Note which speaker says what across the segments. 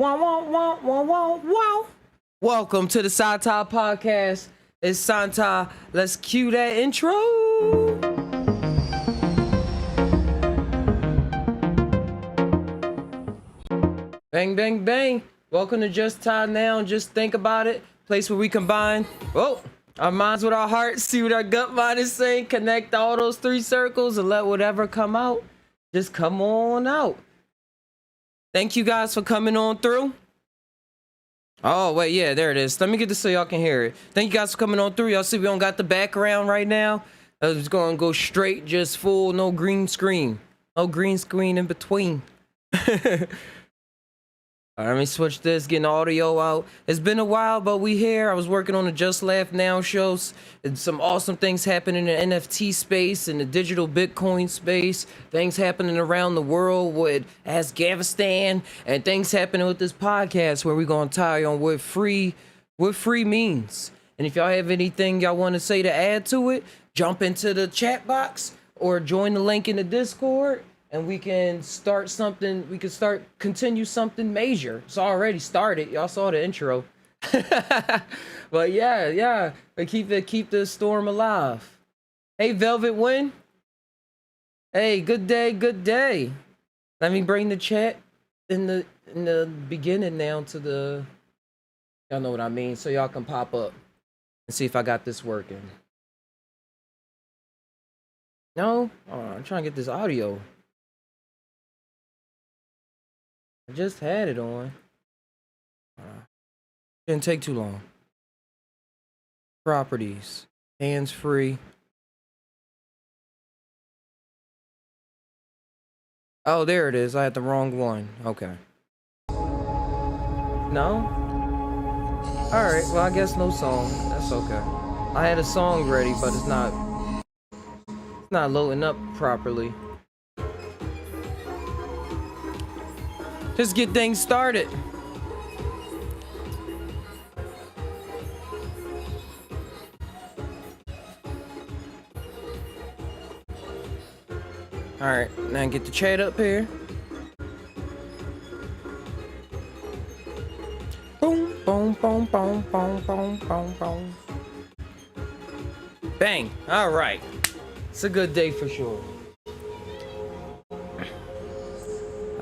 Speaker 1: Wow, wow, wow, wow, wow, wow. Welcome to the Psy Tai Podcast. It's Psy Tai. Let's cue that intro. Bang, bang, bang. Welcome to Just Tainow. Just think about it. Place where we combine our minds with our hearts, see what our gut mind is saying, connect all those three circles, and let whatever come out just come on out. Thank you guys for coming on through. Oh, wait, yeah, there it is. Let me get this so y'all can hear it. Thank you guys for coming on through. Y'all see we don't got the background right now. I was going to go straight, just full, no green screen. No green screen in between. All right, let me switch this, getting audio out. It's been a while, but we here. I was working on the Just Laugh Now shows. And some awesome things happening in the NFT space and the digital Bitcoin space. Things happening around the world with Afghanistan, and things happening with this podcast where we're gonna tie on what free means. And if y'all have anything y'all want to say to add to it, jump into the chat box or join the link in the Discord. And we can start something, continue something major. It's already started. Y'all saw the intro. But yeah. But keep the storm alive. Hey, Velvet Wind. Hey, good day. Let me bring the chat in the beginning now to the, y'all know what I mean, so y'all can pop up and see if I got this working. No? Oh, I'm trying to get this audio. I just had it on. Didn't take too long. Properties. Hands free. Oh, there it is. I had the wrong one. Okay. No? Alright, well, I guess no song. That's okay. I had a song ready, but it's not loading up properly. Just get things started. All right, now get the chat up here. Boom, boom, boom, boom, boom, boom, boom, boom. Bang. All right. It's a good day for sure.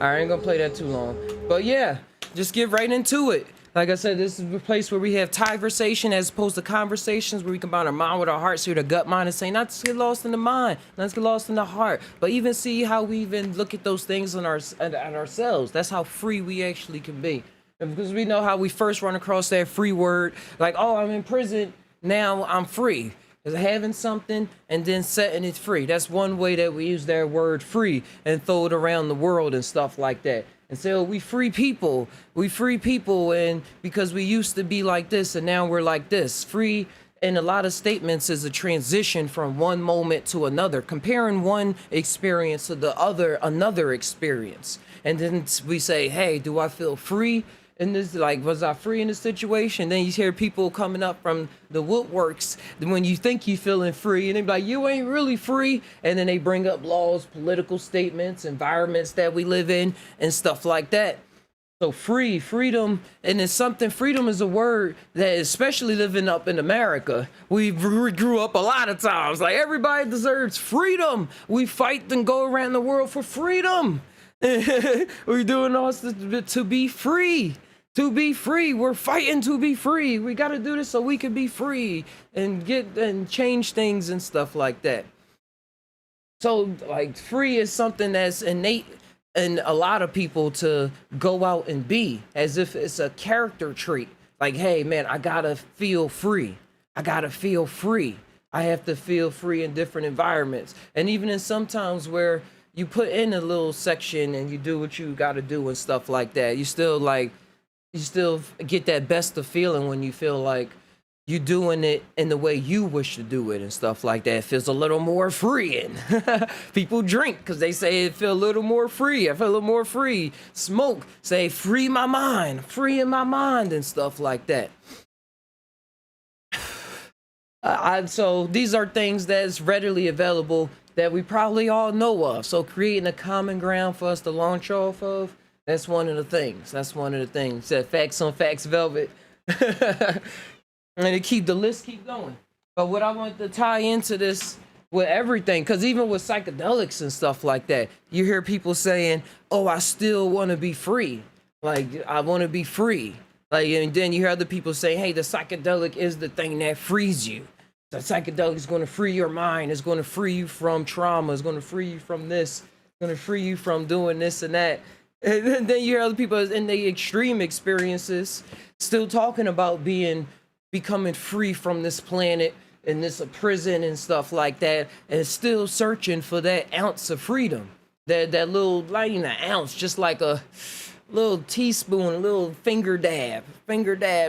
Speaker 1: I ain't gonna play that too long, but yeah, just get right into it. Like I said, this is a place where we have conversation as opposed to conversations where we combine our mind with our heart, see what our gut mind is saying. Not to get lost in the mind, let's get lost in the heart, but even see how we even look at those things on ourselves. That's how free we actually can be. And because we know how we first run across that free word, like, oh, I'm in prison, now I'm free. Is having something and then setting it free. That's one way that we use that word free and throw it around the world and stuff like that. And say, oh, we free people, and because we used to be like this and now we're like this. Free in a lot of statements is a transition from one moment to another, comparing one experience to the another experience. And then we say, hey, do I feel free? And this, like, was I free in this situation? Then you hear people coming up from the woodworks when you think you feeling free, and they be like, you ain't really free. And then they bring up laws, political statements, environments that we live in, and stuff like that. So freedom, and it's something, freedom is a word that, especially living up in America, we grew up a lot of times. Like, everybody deserves freedom. We fight and go around the world for freedom. We're doing all to be free. To be free, we're fighting to be free. We got to do this so we can be free and change things and stuff like that. So, like, free is something that's innate in a lot of people to go out and be, as if it's a character trait. Like, hey, man, I gotta feel free. I have to feel free in different environments, and even in sometimes where you put in a little section and you do what you got to do and stuff like that, you still get that best of feeling when you feel like you're doing it in the way you wish to do it and stuff like that. It feels a little more freeing. People drink because they say it feel a little more free. I feel a little more free. Smoke, say free in my mind and stuff like that. So these are things that's readily available that we probably all know of. So creating a common ground for us to launch off of, That's one of the things. That's one of the things. Said facts on facts, velvet. And it keep the list keep going. But what I want to tie into this with everything, because even with psychedelics and stuff like that, you hear people saying, "Oh, I still want to be free. Like I want to be free." Like, and then you hear other people say, "Hey, the psychedelic is the thing that frees you. The psychedelic is going to free your mind. It's going to free you from trauma. It's going to free you from this. It's going to free you from doing this and that." And then you hear other people in the extreme experiences still talking about becoming free from this planet and this prison and stuff like that, and still searching for that ounce of freedom, that little, like, an ounce, just like a little teaspoon, a little finger dab,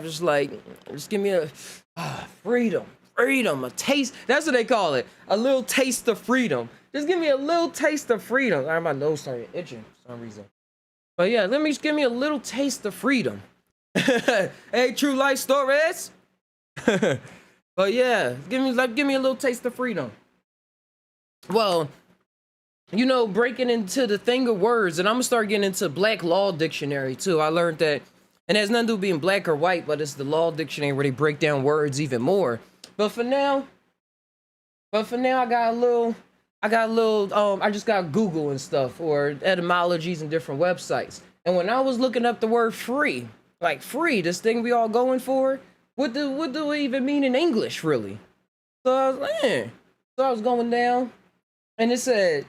Speaker 1: just like, just give me a freedom, a taste. That's what they call it, a little taste of freedom. Just give me a little taste of freedom. My nose started itching for some reason. But yeah, just give me a little taste of freedom. Hey, true life stories. But yeah, give me a little taste of freedom. Well, breaking into the thing of words, and I'm gonna start getting into Black Law Dictionary too. I learned that, and it has nothing to do with being black or white, but it's the Law Dictionary where they break down words even more. But for now, I just got Google and stuff, or etymologies and different websites. And when I was looking up the word free, like free, this thing we all going for, what do it even mean in English, really? So I was like, So I was going down, and it said,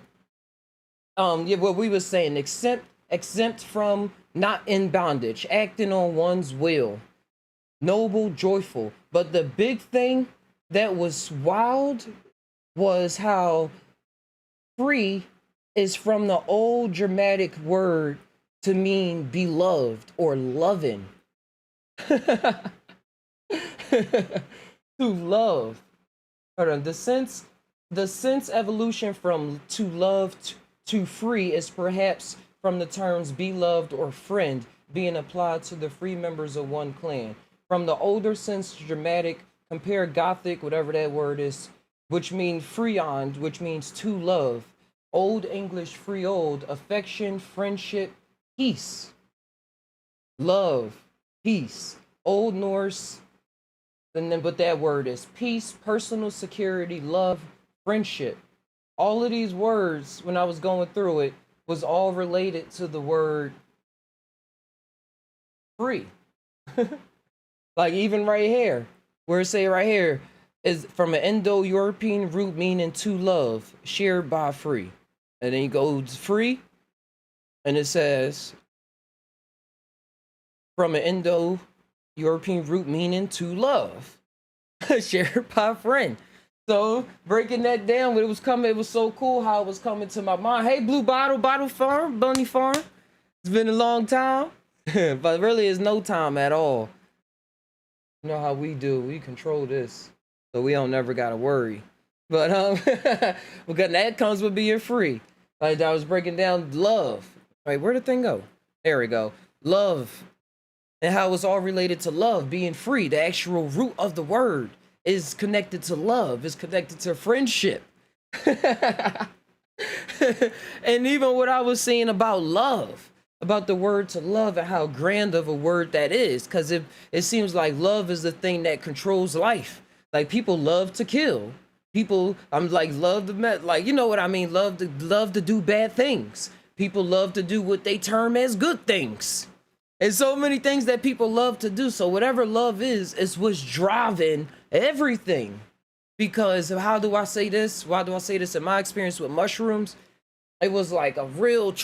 Speaker 1: what we were saying, exempt from, not in bondage, acting on one's will, noble, joyful. But the big thing that was wild was how free is from the old dramatic word to mean beloved or loving. To love. Hold on. The sense evolution from to love to free is perhaps from the terms beloved or friend being applied to the free members of one clan. From the older sense dramatic, compare Gothic, whatever that word is, which means freond, which means to love. Old English freeold, affection, friendship, peace. Love, peace. Old Norse, but that word is peace, personal security, love, friendship. All of these words, when I was going through it, was all related to the word free. Like even right here, where it say right here, is from an Indo-European root meaning to love, shared by free. And then you go free, and it says from an Indo-European root meaning to love, shared by friend. So breaking that down, when it was coming, it was so cool how it was coming to my mind. Hey, Blue Bottle Farm, Bunny Farm. It's been a long time, but really it's no time at all. You know how we do, we control this, so we don't never gotta worry. But because that comes with being free. Like I was breaking down love. Wait, where'd the thing go? There we go. Love. And how it's all related to love, being free. The actual root of the word is connected to love, is connected to friendship. And even what I was saying about love, about the word to love and how grand of a word that is, because it seems like love is the thing that controls life. Like people love to kill. People, I'm like, love to, like, you know what I mean? Love to do bad things. People love to do what they term as good things. And so many things that people love to do. So whatever love is what's driving everything. Because how do I say this? Why do I say this? In my experience with mushrooms, it was like a real,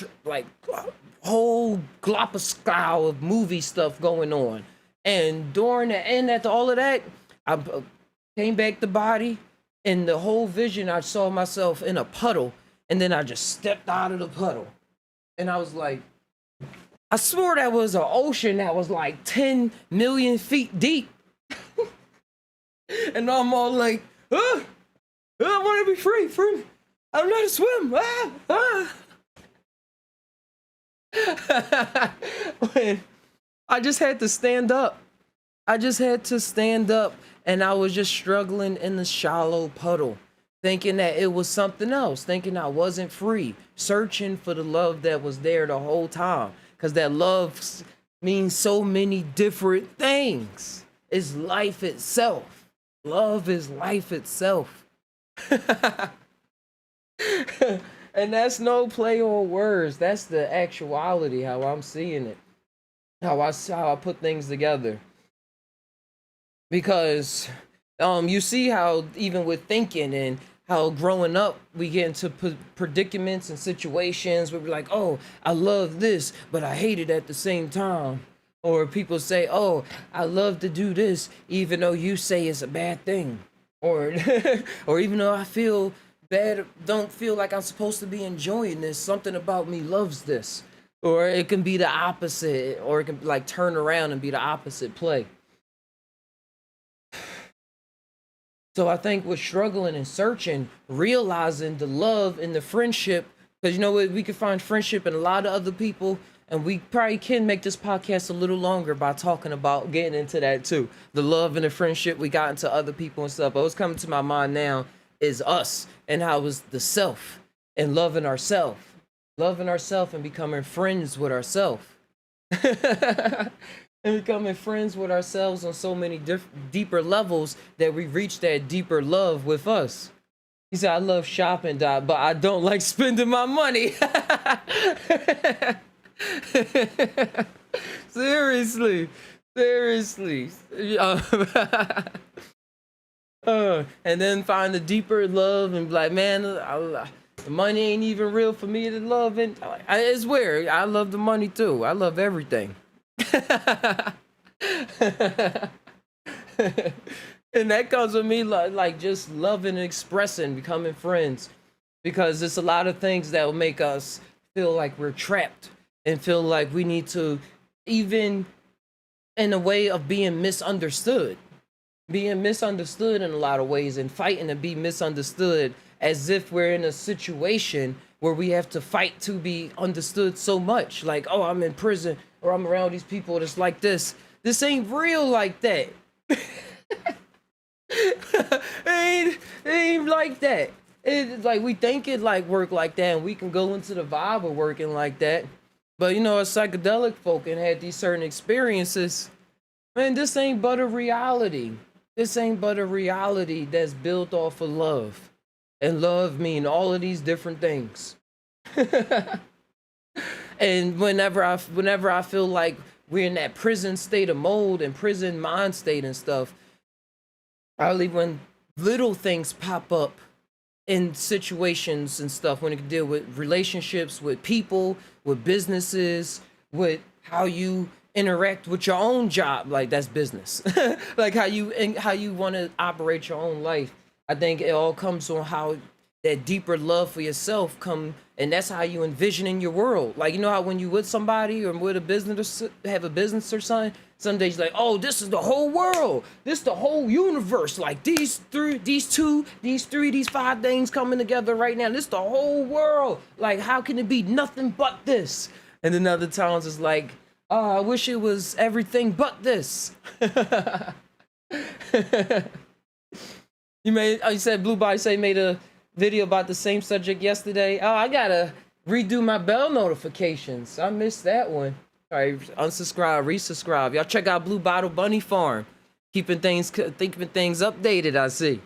Speaker 1: whole glopper of movie stuff going on. And during the end, after all of that, I came back to body. And the whole vision, I saw myself in a puddle. And then I just stepped out of the puddle. And I was like, I swore that was an ocean that was like 10 million feet deep. And I'm all like, I want to be free. I don't know how to swim. When I just had to stand up. And I was just struggling in the shallow puddle, thinking that it was something else, thinking I wasn't free, searching for the love that was there the whole time. because that love means so many different things. It's life itself. Love is life itself. And that's no play on words. That's the actuality, how I'm seeing it, how I put things together. Because you see how even with thinking and how growing up we get into predicaments and situations where we're like, oh, I love this, but I hate it at the same time. Or people say, oh, I love to do this, even though you say it's a bad thing. Or, or even though I feel bad, don't feel like I'm supposed to be enjoying this, something about me loves this. Or it can be the opposite, or it can like turn around and be the opposite play. So I think with struggling and searching, realizing the love and the friendship, because you know what, we can find friendship in a lot of other people, and we probably can make this podcast a little longer by talking about getting into that too. The love and the friendship we got into other people and stuff. But what's coming to my mind now is us and how it's the self and loving ourselves. Loving ourselves and becoming friends with ourselves. And becoming friends with ourselves on so many deeper levels that we reach that deeper love with us. He said, I love shopping, but I don't like spending my money. Seriously. And then find the deeper love and be like, man, the money ain't even real for me to love. And it's weird. I love the money too. I love everything. And that comes with me like just loving and expressing, becoming friends, because it's a lot of things that will make us feel like we're trapped and feel like we need to, even in a way of being misunderstood in a lot of ways, and fighting to be misunderstood, as if we're in a situation where we have to fight to be understood so much. Like, oh, I'm in prison, or I'm around these people that's like this. This ain't real like that. it ain't like that. It's like we think it like work like that, and we can go into the vibe of working like that. But you know, as psychedelic folk and had these certain experiences, man, this ain't but a reality. This ain't but a reality that's built off of love. And love mean all of these different things. And whenever I feel like we're in that prison state of mold and prison mind state and stuff, probably when little things pop up in situations and stuff, when it can deal with relationships, with people, with businesses, with how you interact with your own job, like that's business. Like how you want to operate your own life. I think it all comes on how that deeper love for yourself come, and that's how you envision in your world. Like, you know how when you with somebody or with a business, or have a business or something, some days you're like, oh, this is the whole world, this the whole universe, like these three, these five things coming together right now, this the whole world, like how can it be nothing but this? And then other times it's like, oh, I wish it was everything but this. You said Blue Body say made a video about the same subject yesterday. Oh, I gotta redo my bell notifications. I missed that one. All right, unsubscribe, resubscribe. Y'all check out Blue Bottle Bunny Farm. Keeping things updated, I see.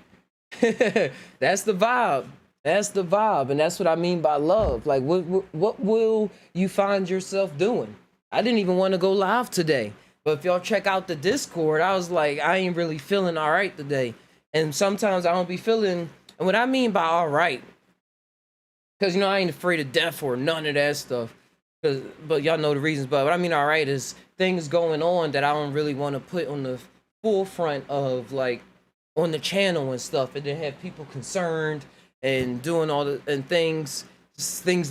Speaker 1: That's the vibe. That's the vibe, and that's what I mean by love. Like, what will you find yourself doing? I didn't even want to go live today, but if y'all check out the Discord, I was like, I ain't really feeling all right today. And sometimes I don't be feeling, and what I mean by all right, because, you know, I ain't afraid of death or none of that stuff, but y'all know the reasons. But what I mean all right is things going on that I don't really want to put on the forefront of, like, on the channel and stuff, and then have people concerned and doing all the and things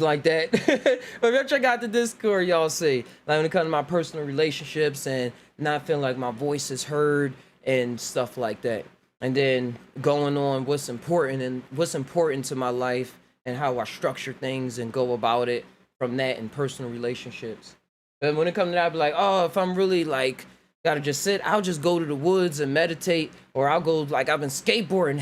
Speaker 1: like that. But if y'all check out the Discord, y'all see, like, when it comes to my personal relationships and not feeling like my voice is heard and stuff like that. And then going on what's important to my life and how I structure things and go about it from that in personal relationships. And when it comes to that, I'll be like, oh, if I'm really like gotta just sit, I'll just go to the woods and meditate, or I'll go, like, I've been skateboarding,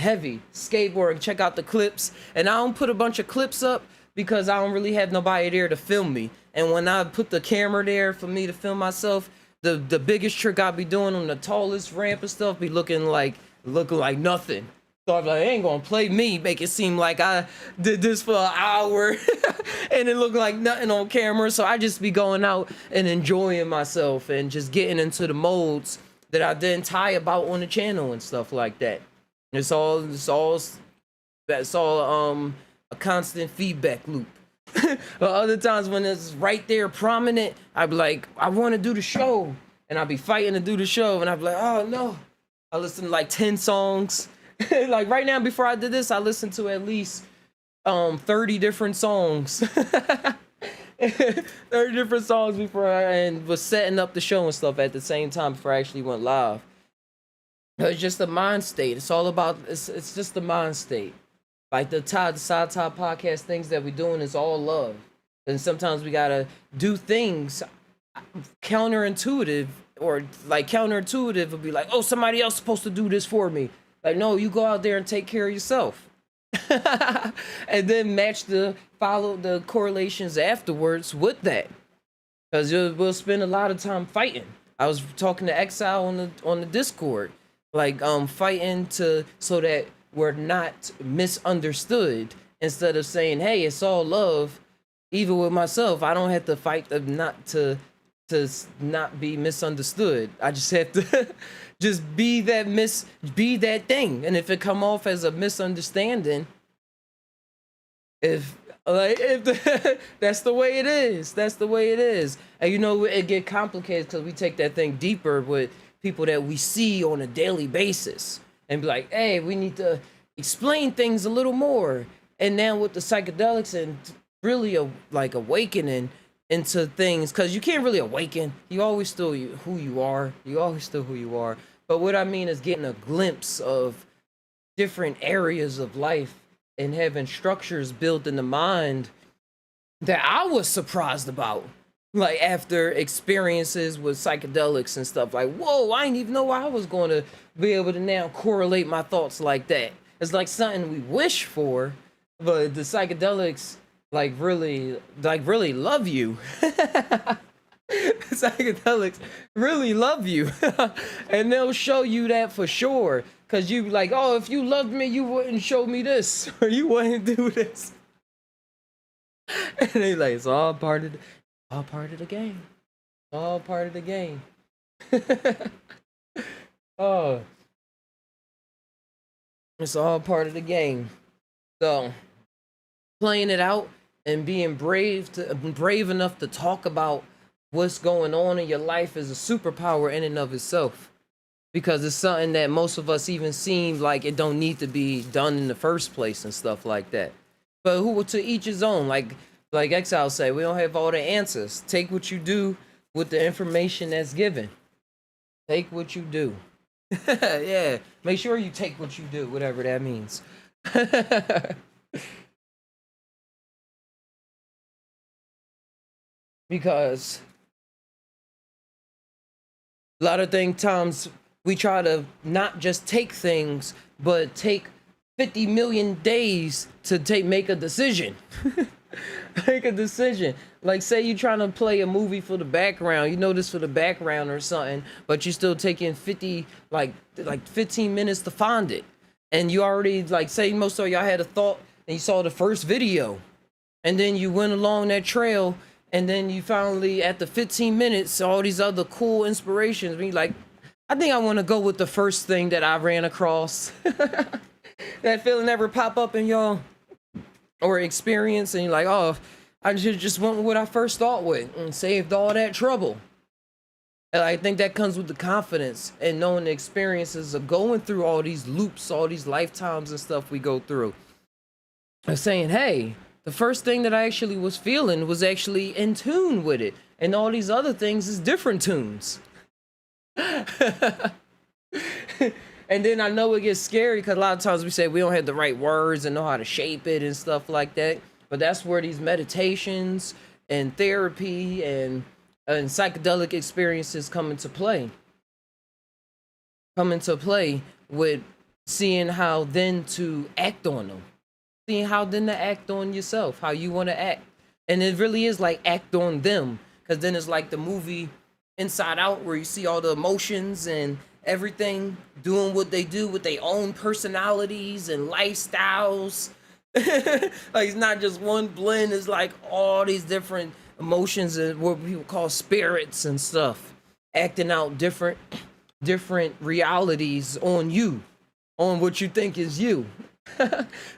Speaker 1: check out the clips, and I don't put a bunch of clips up because I don't really have nobody there to film me. And when I put the camera there for me to film myself, the biggest trick I be doing on the tallest ramp and stuff be looking like nothing. So I'm like, they ain't gonna play me, make it seem like I did this for an hour and it looked like nothing on camera. So I just be going out and enjoying myself and just getting into the modes that I then tie about on the channel and stuff like that. It's all a constant feedback loop. But other times when it's right there prominent, I'd be like, I want to do the show, and I'd be fighting to do the show, and I'd be like, oh no. I listen to like 10 songs. Like right now, before I did this, I listened to at least 30 different songs. 30 different songs and was setting up the show and stuff at the same time before I actually went live. It's just a mind state. It's all about, it's just the mind state. Like the Psy Tai Podcast, things that we're doing is all love. And sometimes we gotta do things counterintuitive, or like counterintuitive would be like, oh, somebody else is supposed to do this for me. Like, no, you go out there and take care of yourself. And then follow the correlations afterwards with that. Because we'll spend a lot of time fighting. I was talking to Exile on the Discord. Like, fighting so that we're not misunderstood. Instead of saying, hey, it's all love. Even with myself, I don't have to fight to not be misunderstood. I just have to just be that thing. And if it come off as a misunderstanding, that's the way it is. That's the way it is. And you know, it get complicated because we take that thing deeper with people that we see on a daily basis and be like, hey, we need to explain things a little more. And now with the psychedelics and really awakening into things, because you can't really awaken. You always still who you are. You always still who you are. But what I mean is getting a glimpse of different areas of life and having structures built in the mind that I was surprised about. Like after experiences with psychedelics and stuff, like, whoa, I didn't even know I was going to be able to now correlate my thoughts like that. It's like something we wish for, but the psychedelics really love you. Psychedelics really love you. And they'll show you that for sure. Cause you like, oh, if you loved me, you wouldn't show me this, or you wouldn't do this. And they like, it's all part of the game. All part of the game. Oh, it's all part of the game. So playing it out and being brave enough to talk about what's going on in your life is a superpower in and of itself, because it's something that most of us even seem like it don't need to be done in the first place and stuff like that. But who to each his own. Like Exile say, we don't have all the answers. Take what you do with the information that's given. Take what you do. Yeah, make sure you take what you do, whatever that means. Because a lot of times we try to not just take things, but take 50 million days to make a decision. Make a decision. Like, say you're trying to play a movie for the background, you know this for the background or something, but you're still taking 15 minutes to find it. And you already, like, say most of y'all had a thought and you saw the first video, and then you went along that trail, and then you finally, at the 15 minutes, all these other cool inspirations, and you're like, I think I want to go with the first thing that I ran across. That feeling never pop up in y'all or experience, and you're like, oh, I just went with what I first thought with and saved all that trouble. And I think that comes with the confidence and knowing the experiences of going through all these loops, all these lifetimes and stuff we go through. Of saying, hey, the first thing that I actually was feeling was actually in tune with it. And all these other things is different tunes. And then I know it gets scary because a lot of times we say we don't have the right words and know how to shape it and stuff like that. But that's where these meditations and therapy and psychedelic experiences come into play. Come into play with seeing how then to act on them. seeing how then to act on yourself, how you want to act. And it really is like act on them. Because then it's like the movie Inside Out where you see all the emotions and everything doing what they do with their own personalities and lifestyles. Like it's not just one blend, it's like all these different emotions and what people call spirits and stuff acting out different realities on you, on what you think is you.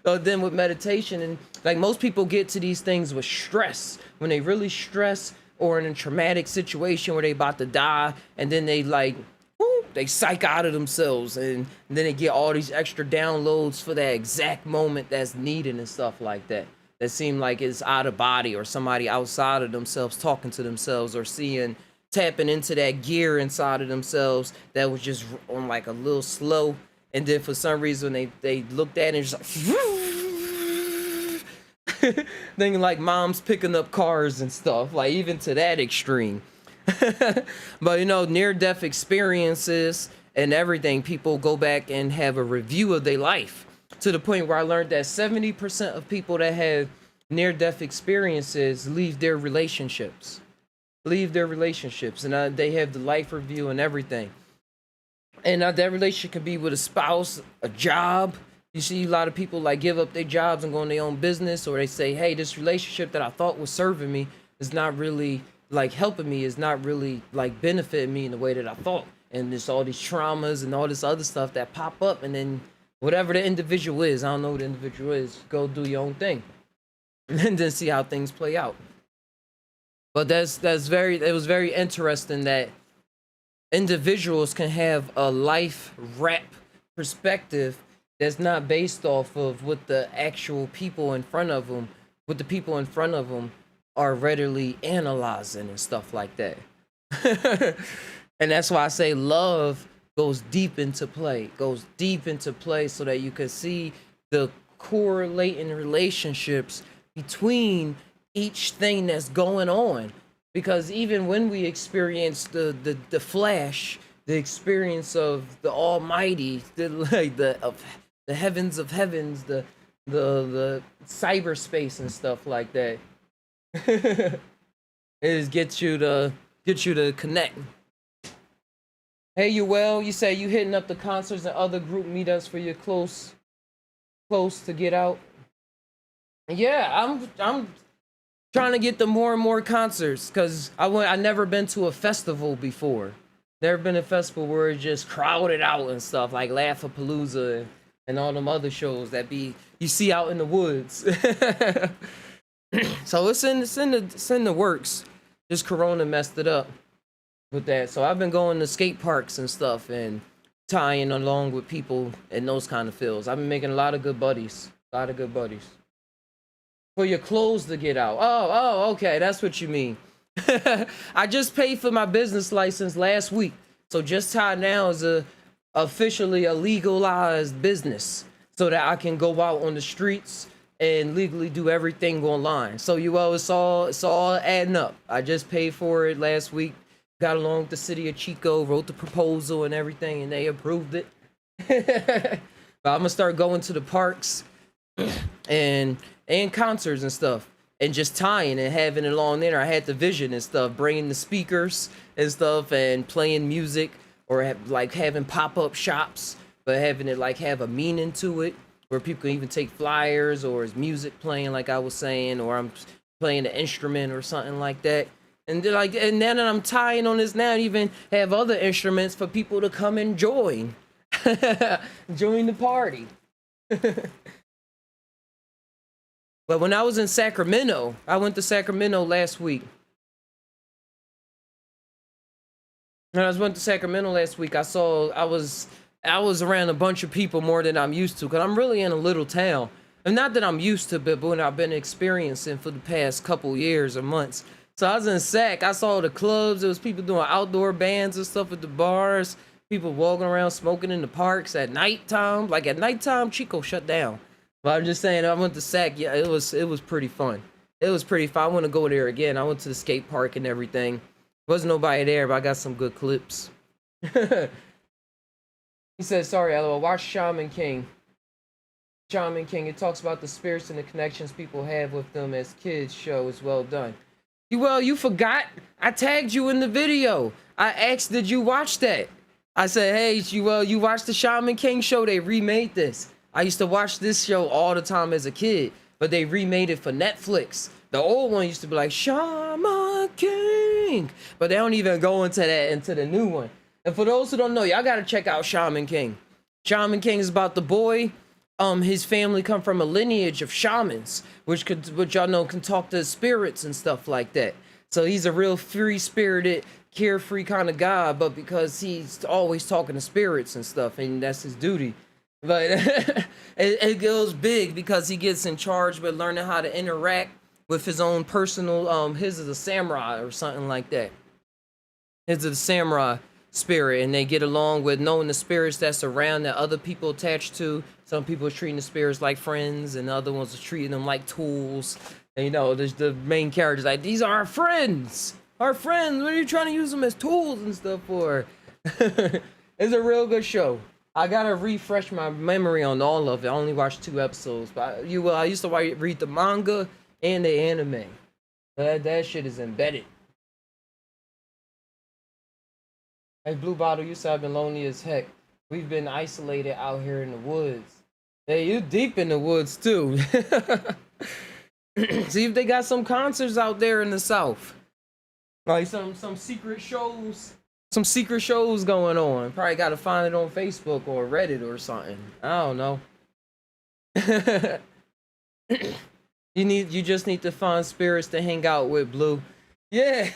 Speaker 1: So then with meditation, and like most people get to these things with stress, when they really stress or in a traumatic situation where they about to die, and then they like they psych out of themselves, and then they get all these extra downloads for that exact moment that's needed and stuff like that seem like it's out of body, or somebody outside of themselves talking to themselves, or tapping into that gear inside of themselves that was just on like a little slow, and then for some reason they looked at it and just like thinking like mom's picking up cars and stuff, like even to that extreme. But you know, near-death experiences and everything, people go back and have a review of their life, to the point where I learned that 70% of people that have near-death experiences leave their relationships, and they have the life review and everything. And that relationship could be with a spouse, a job. You see a lot of people like give up their jobs and go on their own business, or they say, hey, this relationship that I thought was serving me is not really like helping me, is not really like benefiting me in the way that I thought. And there's all these traumas and all this other stuff that pop up, and then whatever the individual is, I don't know what the individual is, go do your own thing and then see how things play out. But it was very interesting that individuals can have a life rap perspective that's not based off of what the actual people in front of them, are readily analyzing and stuff like that. And that's why I say love goes deep into play, so that you can see the correlating relationships between each thing that's going on. Because even when we experience the flash, the experience of the Almighty, the heavens of heavens, the cyberspace and stuff like that, it just gets you to connect. Hey, you say you hitting up the concerts and other group meetups for your close to get out. Yeah, I'm trying to get to more and more concerts, because I never been to a festival before. Never been a festival where it's just crowded out and stuff, like Laugh-A-Palooza and all them other shows that you see out in the woods. So it's in the works. Just Corona messed it up with that. So I've been going to skate parks and stuff and tying along with people in those kind of fields. I've been making a lot of good buddies. For your clothes to get out. Oh, okay, that's what you mean. I just paid for my business license last week. So Just Tainow is officially a legalized business, so that I can go out on the streets and legally do everything online. So it's all adding up. I just paid for it last week. Got along with the city of Chico, wrote the proposal and everything, and they approved it. But I'm gonna start going to the parks and concerts and stuff, and just tying and having it on there. I had the vision and stuff, bringing the speakers and stuff and playing music, or having pop-up shops, but having it like have a meaning to it, where people can even take flyers, or is music playing like I was saying, or I'm playing an instrument or something like that. And now that I'm tying on this now, I even have other instruments for people to come and join the party. But when I was in Sacramento, I went to Sacramento last week. When I went to Sacramento last week, I was around a bunch of people more than I'm used to, because I'm really in a little town. And not that I'm used to, but what I've been experiencing for the past couple years or months. So I was in Sac, I saw the clubs, there was people doing outdoor bands and stuff at the bars, people walking around smoking in the parks at nighttime. Like at nighttime, Chico shut down. But I'm just saying, I went to Sac, yeah, it was pretty fun. It was pretty fun. I want to go there again. I went to the skate park and everything. Wasn't nobody there, but I got some good clips. He said, sorry, LOL, watch Shaman King. Shaman King. It talks about the spirits and the connections people have with them as kids. Show is well done. You forgot. I tagged you in the video. I asked, did you watch that? I said, hey, you watched the Shaman King show? They remade this. I used to watch this show all the time as a kid, but they remade it for Netflix. The old one used to be like Shaman King, but they don't even go into the new one. And for those who don't know, y'all gotta check out Shaman King. Shaman King is about the boy. His family come from a lineage of shamans, which y'all know can talk to spirits and stuff like that. So he's a real free-spirited, carefree kind of guy, but because he's always talking to spirits and stuff, and that's his duty. But it goes big because he gets in charge with learning how to interact with his own personal, his is a samurai or something like that. His is a samurai spirit, and they get along with knowing the spirits that's around that other people attached to. Some people are treating the spirits like friends, and the other ones are treating them like tools. And you know, there's the main characters like, these are our friends. Our friends, what are you trying to use them as tools and stuff for? It's a real good show. I gotta refresh my memory on all of it. I only watched 2 episodes, but I used to read the manga and the anime. That shit is embedded. Hey, Blue Bottle, you said I've been lonely as heck. We've been isolated out here in the woods. Hey, you deep in the woods too. See if they got some concerts out there in the South. Like some secret shows. Some secret shows going on. Probably gotta find it on Facebook or Reddit or something. I don't know. You just need to find spirits to hang out with, Blue. Yeah.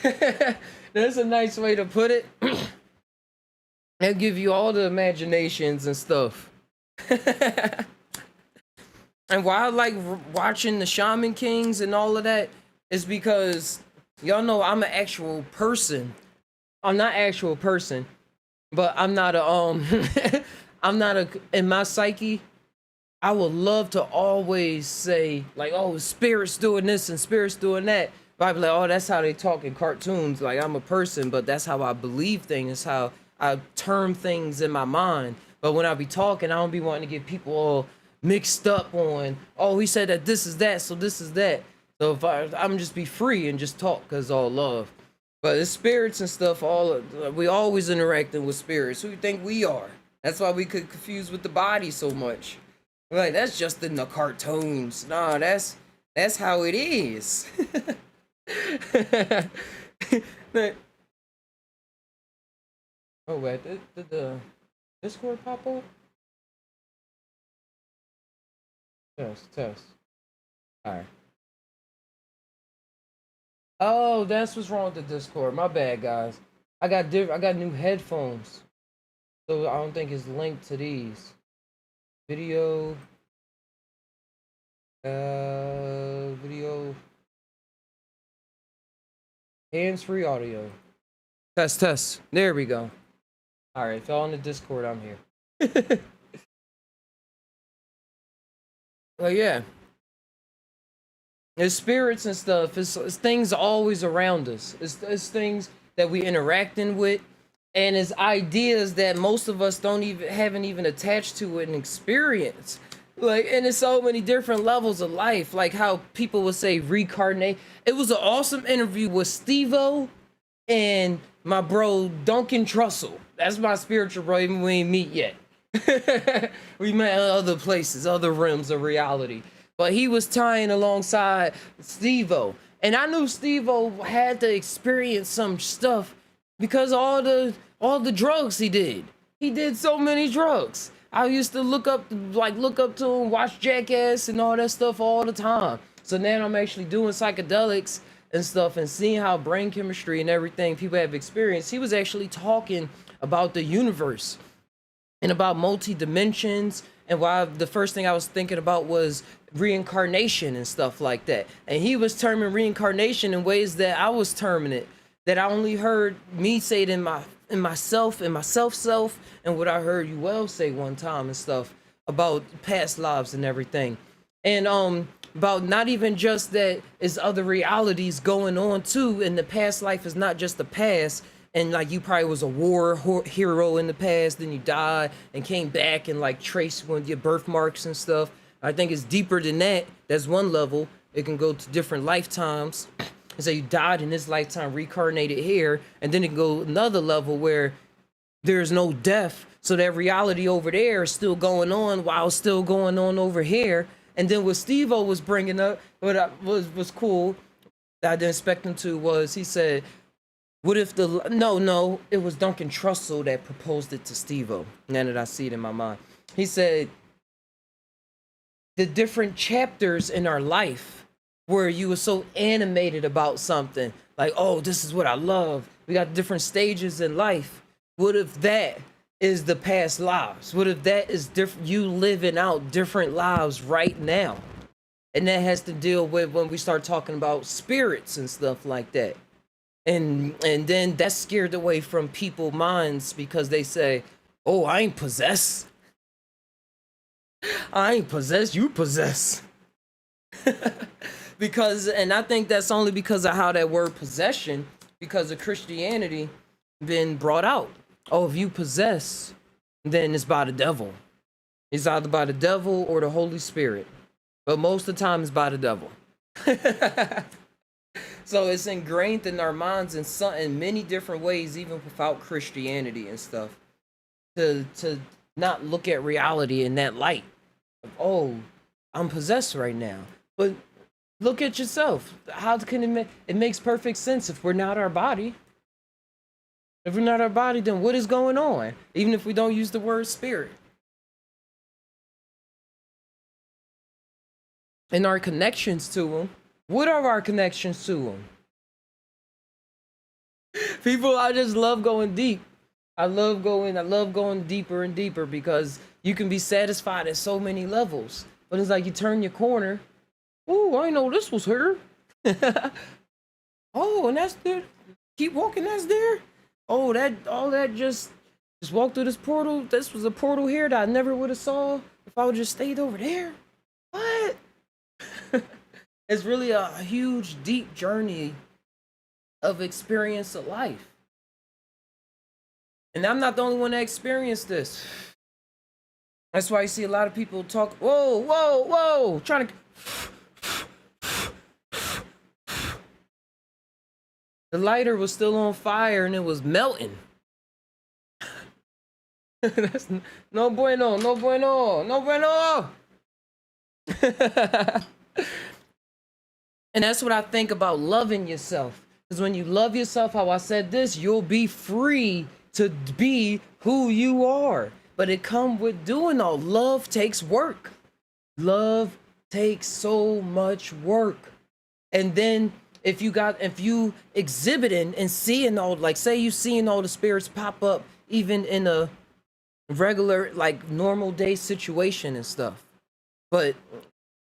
Speaker 1: That's a nice way to put it. They'll give you all the imaginations and stuff. And why I like watching the Shaman Kings and all of that is because y'all know I'm an actual person. I'm not actual person, but I'm not in my psyche, I would love to always say like, oh, spirits doing this and spirits doing that. But I'd be like, oh, that's how they talk in cartoons. Like, I'm a person, but that's how I believe things, how I term things in my mind. But when I be talking, I don't be wanting to get people all mixed up on, oh, he said that this is that, so this is that. So if I'm just be free and just talk, because all love. But the spirits and stuff, we always interacting with spirits. Who you think we are? That's why we could confuse with the body so much. Like, that's just in the cartoons. Nah, that's how it is. Oh wait, did the Discord pop up? Test. Alright. Oh, that's what's wrong with the Discord. My bad, guys. I got new headphones, so I don't think it's linked to these. Video. Video. Hands-free audio. Test. There we go. All right, fell on the Discord. I'm here. Well, yeah. It's spirits and stuff. It's things always around us. It's things that we interacting with, and it's ideas that most of us haven't even attached to an experience. Like, and it's so many different levels of life. Like how people would say reincarnate. It was an awesome interview with Steve-O and my bro Duncan Trussell. That's my spiritual bro. Even we ain't meet yet. We met in other places, other realms of reality. But he was tying alongside Steve-O. And I knew Steve-O had to experience some stuff because all the drugs he did. He did so many drugs. I used to look up to him, watch Jackass and all that stuff all the time. So now I'm actually doing psychedelics and stuff and seeing how brain chemistry and everything people have experienced. He was actually talking about the universe and about multi-dimensions, and why the first thing I was thinking about was reincarnation and stuff like that. And he was terming reincarnation in ways that I was terming it, that I only heard me say it in myself, and what I heard you well say one time and stuff about past lives and everything. And about not even just that, is other realities going on too, and the past life is not just the past. And like you probably was a war hero in the past, then you died and came back and like traced with your birthmarks and stuff. I think it's deeper than that. That's one level. It can go to different lifetimes. And so you died in this lifetime, reincarnated here, and then it can go another level where there's no death. So that reality over there is still going on while it's still going on over here. And then what Steve-O was bringing up, what was cool, that I didn't expect him to, was he said, what if no, it was Duncan Trussell that proposed it to Steve-O. Now that I see it in my mind. He said, the different chapters in our life where you were so animated about something, like, oh, this is what I love. We got different stages in life. What if that is the past lives? What if that is you living out different lives right now? And that has to deal with when we start talking about spirits and stuff like that. And then that's scared away from people's minds because they say, oh, I ain't possessed. I ain't possessed, you possess. Because, and I think that's only because of how that word possession, because of Christianity, been brought out. Oh, if you possess, then it's by the devil. It's either by the devil or the Holy Spirit. But most of the time it's by the devil. So it's ingrained in our minds in many different ways, even without Christianity and stuff, to not look at reality in that light. Oh, I'm possessed right now. But look at yourself. How can it make it makes perfect sense if we're not our body? If we're not our body, then what is going on? Even if we don't use the word spirit. And our connections to him. What are our connections to him? People, I just love going deep. I love going deeper and deeper because you can be satisfied at so many levels. But it's like you turn your corner. Oh, I know this was her. Oh, and that's there. Keep walking, that's there. Oh, that just walked through this portal. This was a portal here that I never would have saw if I would just stayed over there. What? It's really a huge, deep journey of experience of life. And I'm not the only one that experienced this. That's why you see a lot of people talk, whoa, trying to... The lighter was still on fire and it was melting. That's no bueno. And that's what I think about loving yourself. Because when you love yourself, how I said this, you'll be free to be who you are. But it comes with doing all. Love takes work. Love takes so much work. And then if you exhibiting and seeing all, like say you seeing all the spirits pop up, even in a regular, like normal day situation and stuff. But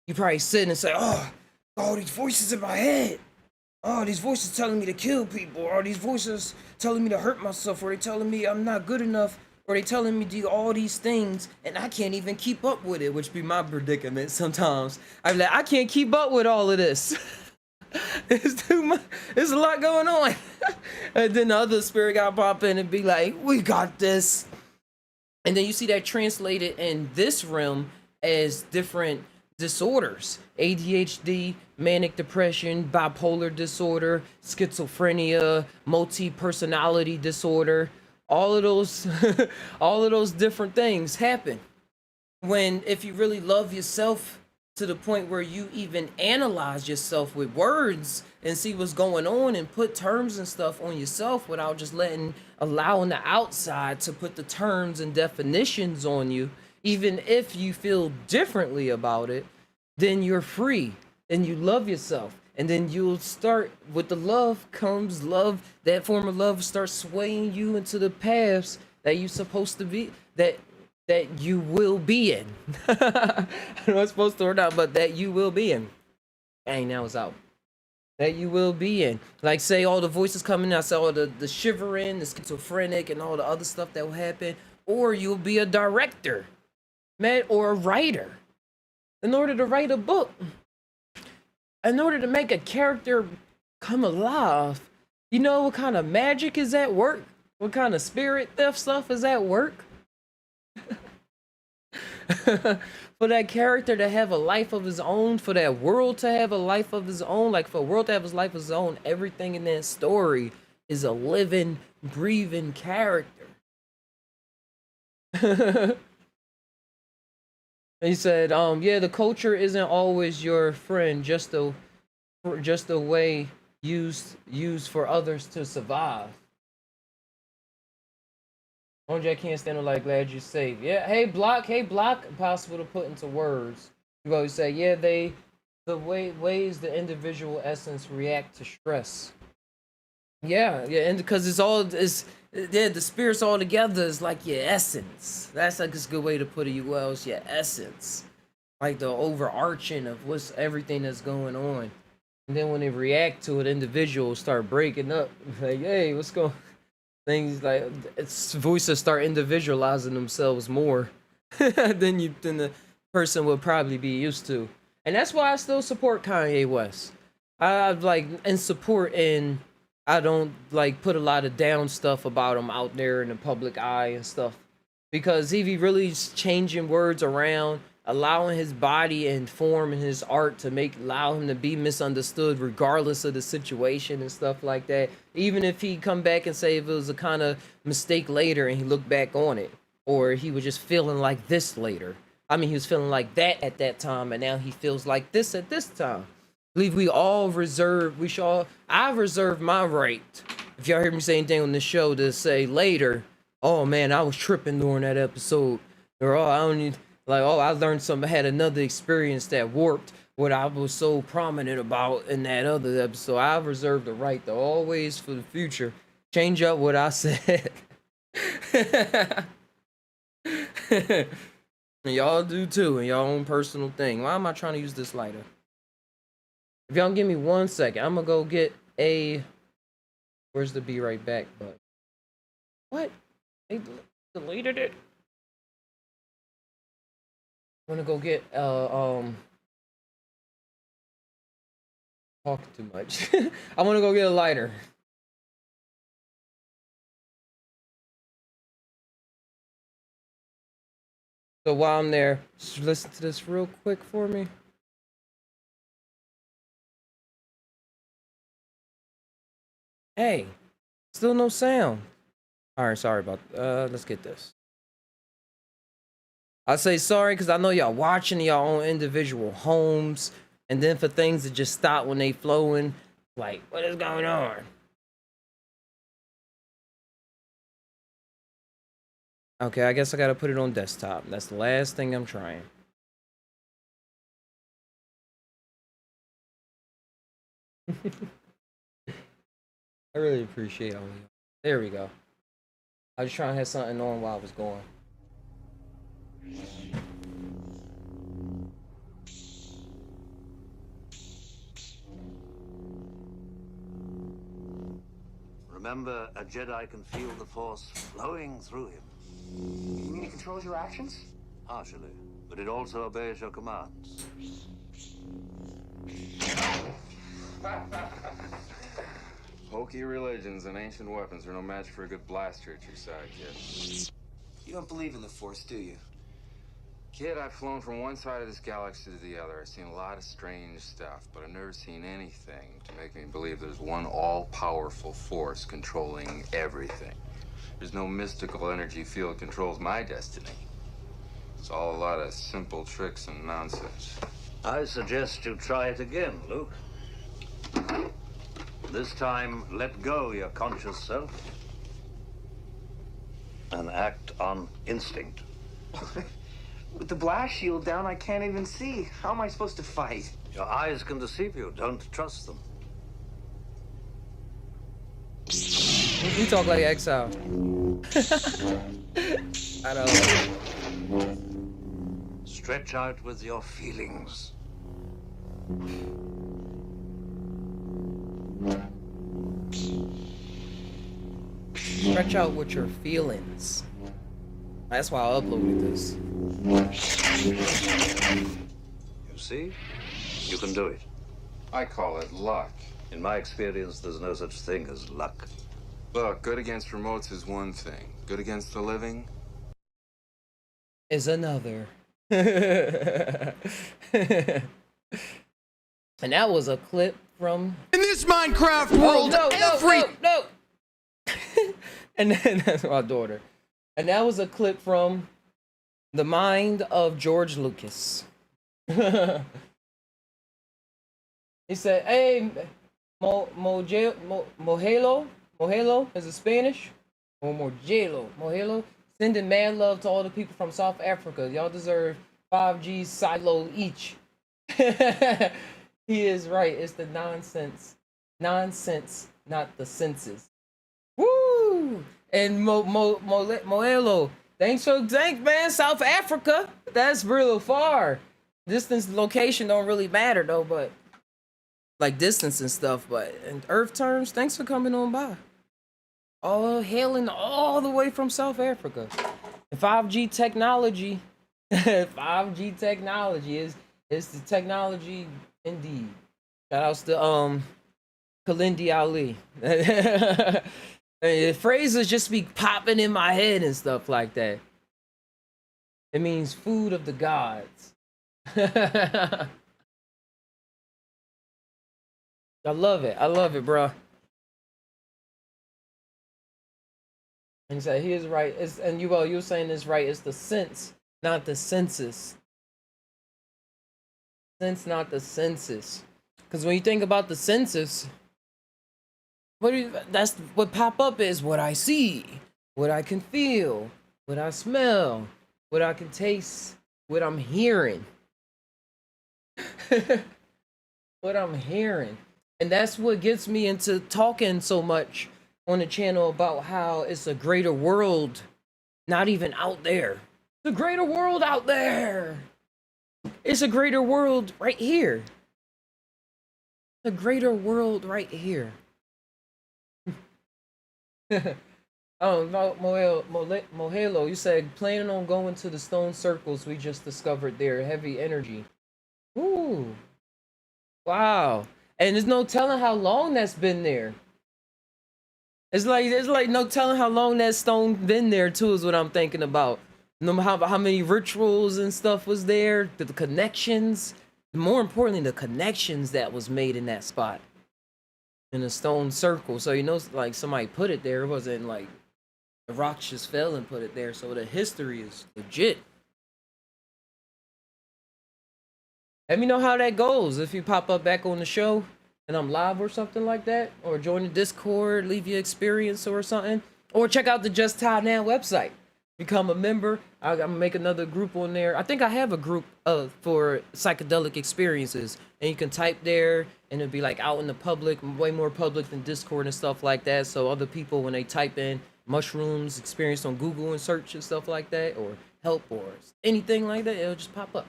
Speaker 1: you probably sit and say, oh, all these voices in my head. Oh, these voices telling me to kill people. Or these voices telling me to hurt myself. Or they telling me I'm not good enough. Or they telling me to do all these things. And I can't even keep up with it. Which be my predicament sometimes. I'm like, I can't keep up with all of this. It's too much. There's a lot going on. And then the other spirit guy pop in and be like, we got this. And then you see that translated in this realm as different disorders. ADHD, manic depression, bipolar disorder, schizophrenia, multi-personality disorder. All of those different things happen when, if you really love yourself to the point where you even analyze yourself with words and see what's going on and put terms and stuff on yourself without just allowing the outside to put the terms and definitions on you. Even if you feel differently about it, then you're free and you love yourself. And then you'll start with the love comes love. That form of love starts swaying you into the paths that you're supposed to be, that you will be in. I know it's supposed to or not, but that you will be in. Dang, now it's out. That you will be in. Like say all the voices coming out, say all the shivering, the schizophrenic, and all the other stuff that will happen. Or you'll be a director, man, or a writer. In order to write a book, in order to make a character come alive, you know what kind of magic is at work? What kind of spirit theft stuff is at work? For that character to have a life of his own, for that world to have a life of his own, like for a world to have his life of his own, everything in that story is a living, breathing character. He said, yeah, the culture isn't always your friend, just a way used for others to survive. OJ can't stand it like glad you safe. Yeah, hey block, impossible to put into words. You always say, yeah, ways the individual essence react to stress. Yeah, and because the spirits all together is like your essence. That's like a good way to put it. Well, it's your essence, like the overarching of what's everything that's going on. And then when they react to it, individuals start breaking up. Like, hey, what's going? Things like it's voices start individualizing themselves more than the person would probably be used to. And that's why I still support Kanye West. I like and support, and I don't like put a lot of down stuff about him out there in the public eye and stuff, because he really is changing words around, allowing his body and form and his art to allow him to be misunderstood regardless of the situation and stuff like that. Even if he come back and say if it was a kind of mistake later and he looked back on it, or he was just feeling like this later. I mean, he was feeling like that at that time, and now he feels like this at this time. I believe I reserve my right, if y'all hear me say anything on the show, to say later, oh man, I was tripping during that episode, or oh, I don't need, like, oh, I learned something, I had another experience that warped what I was so prominent about in that other episode. I reserve the right to always, for the future, change up what I said. And y'all do too, in your own personal thing. Why am I trying to use this lighter? If y'all give me 1 second, I'm gonna go get a. Where's the be right back button? What? They deleted it. I'm gonna go get talking too much. I'm gonna go get a lighter. So while I'm there, just listen to this real quick for me. Hey, still no sound. All right, sorry about. Let's get this. I say sorry because I know y'all watching y'all own individual homes, and then for things to just stop when they flowing, like what is going on? Okay, I guess I gotta put it on desktop. That's the last thing I'm trying. I really appreciate all of you. There we go. I was trying to have something on while I was going.
Speaker 2: Remember, a Jedi can feel the Force flowing through him.
Speaker 3: You mean he controls your actions?
Speaker 2: Partially, but it also obeys your commands.
Speaker 4: Hokey religions and ancient weapons are no match for a good blaster at your side, kid.
Speaker 3: You don't believe in the Force, do you?
Speaker 4: Kid, I've flown from one side of this galaxy to the other. I've seen a lot of strange stuff, but I've never seen anything to make me believe there's one all-powerful force controlling everything. There's no mystical energy field controls my destiny. It's all a lot of simple tricks and nonsense.
Speaker 2: I suggest you try it again, Luke. This time, let go your conscious self and act on instinct.
Speaker 3: With the blast shield down, I can't even see. How am I supposed to fight?
Speaker 2: Your eyes can deceive you. Don't trust them.
Speaker 1: You talk like Exile. I don't.
Speaker 2: Stretch out with your feelings.
Speaker 1: Stretch out with your feelings. That's why I uploaded this.
Speaker 2: You see? You can do it.
Speaker 4: I call it luck.
Speaker 2: In my experience, there's no such thing as luck.
Speaker 4: Look, good against remotes is one thing. Good against the living?
Speaker 1: Is another. And that was a clip from
Speaker 5: In this Minecraft
Speaker 1: Oh
Speaker 5: world,
Speaker 1: no,
Speaker 5: every
Speaker 1: no. And then that's my daughter. And that was a clip from the mind of George Lucas. He said, "Hey, Mojelo, is it Spanish? Or Mojelo, sending mad love to all the people from South Africa. Y'all deserve 5G silo each." He is right. It's the nonsense, not the senses. Woo! And Moelo, thanks, man. South Africa, that's real far. Distance, location don't really matter though, but like distance and stuff. But in Earth terms, thanks for coming on by. All hailing all the way from South Africa. 5G technology, 5G technology is the technology indeed. Shout outs to Kalindi Ali. The phrases just be popping in my head and stuff like that. It means food of the gods. I love it, bro. And he said he is right. You were saying this right. It's the sense, not the census. Sense, not the census. Because when you think about the census, that's what pop up is what I see, what I can feel, what I smell, what I can taste, what I'm hearing. What I'm hearing. And that's what gets me into talking so much on the channel about how it's a greater world, not even out there. The greater world out there. It's a greater world right here. The greater world right here. Oh, Mohelo, you said planning on going to the stone circles we just discovered there. Heavy energy. Ooh. Wow. And there's no telling how long that's been there. It's like no telling how long that stone been there too, is what I'm thinking about. No matter how many rituals and stuff was there, the connections, more importantly, the connections that was made in that spot. In a stone circle. So like somebody put it there. It wasn't like the rocks just fell and put it there. So the history is legit. Let me know how that goes. If you pop up back on the show and I'm live or something like that, or join the Discord, leave your experience or something, or check out the Just Tainow Now website. Become a member. I'm gonna make another group on there. I think I have a group for psychedelic experiences, and you can type there, and it'll be like out in the public, way more public than Discord and stuff like that. So other people, when they type in mushrooms experience on Google and search and stuff like that, or help or anything like that, it'll just pop up.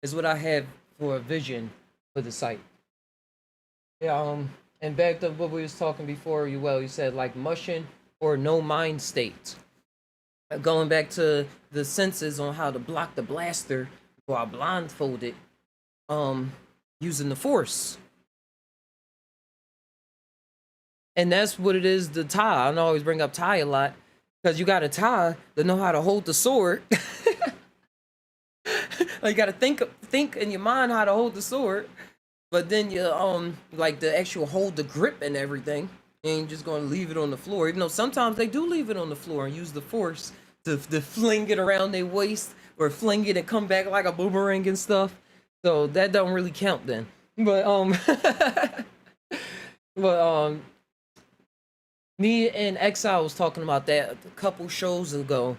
Speaker 1: Is what I have for a vision for the site. Yeah, and back to what we was talking before, you said like mushing or no mind state. Going back to the senses on how to block the blaster while blindfolded, using the force. And that's what it is, the tie. I always bring up tie a lot, because you got a tie to know how to hold the sword. Like you gotta think in your mind how to hold the sword, but then you like the actual hold the grip and everything, and you're just gonna leave it on the floor. Even though sometimes they do leave it on the floor and use the force to fling it around their waist or fling it and come back like a boomerang and stuff. So that don't really count then. But me and Exile was talking about that a couple shows ago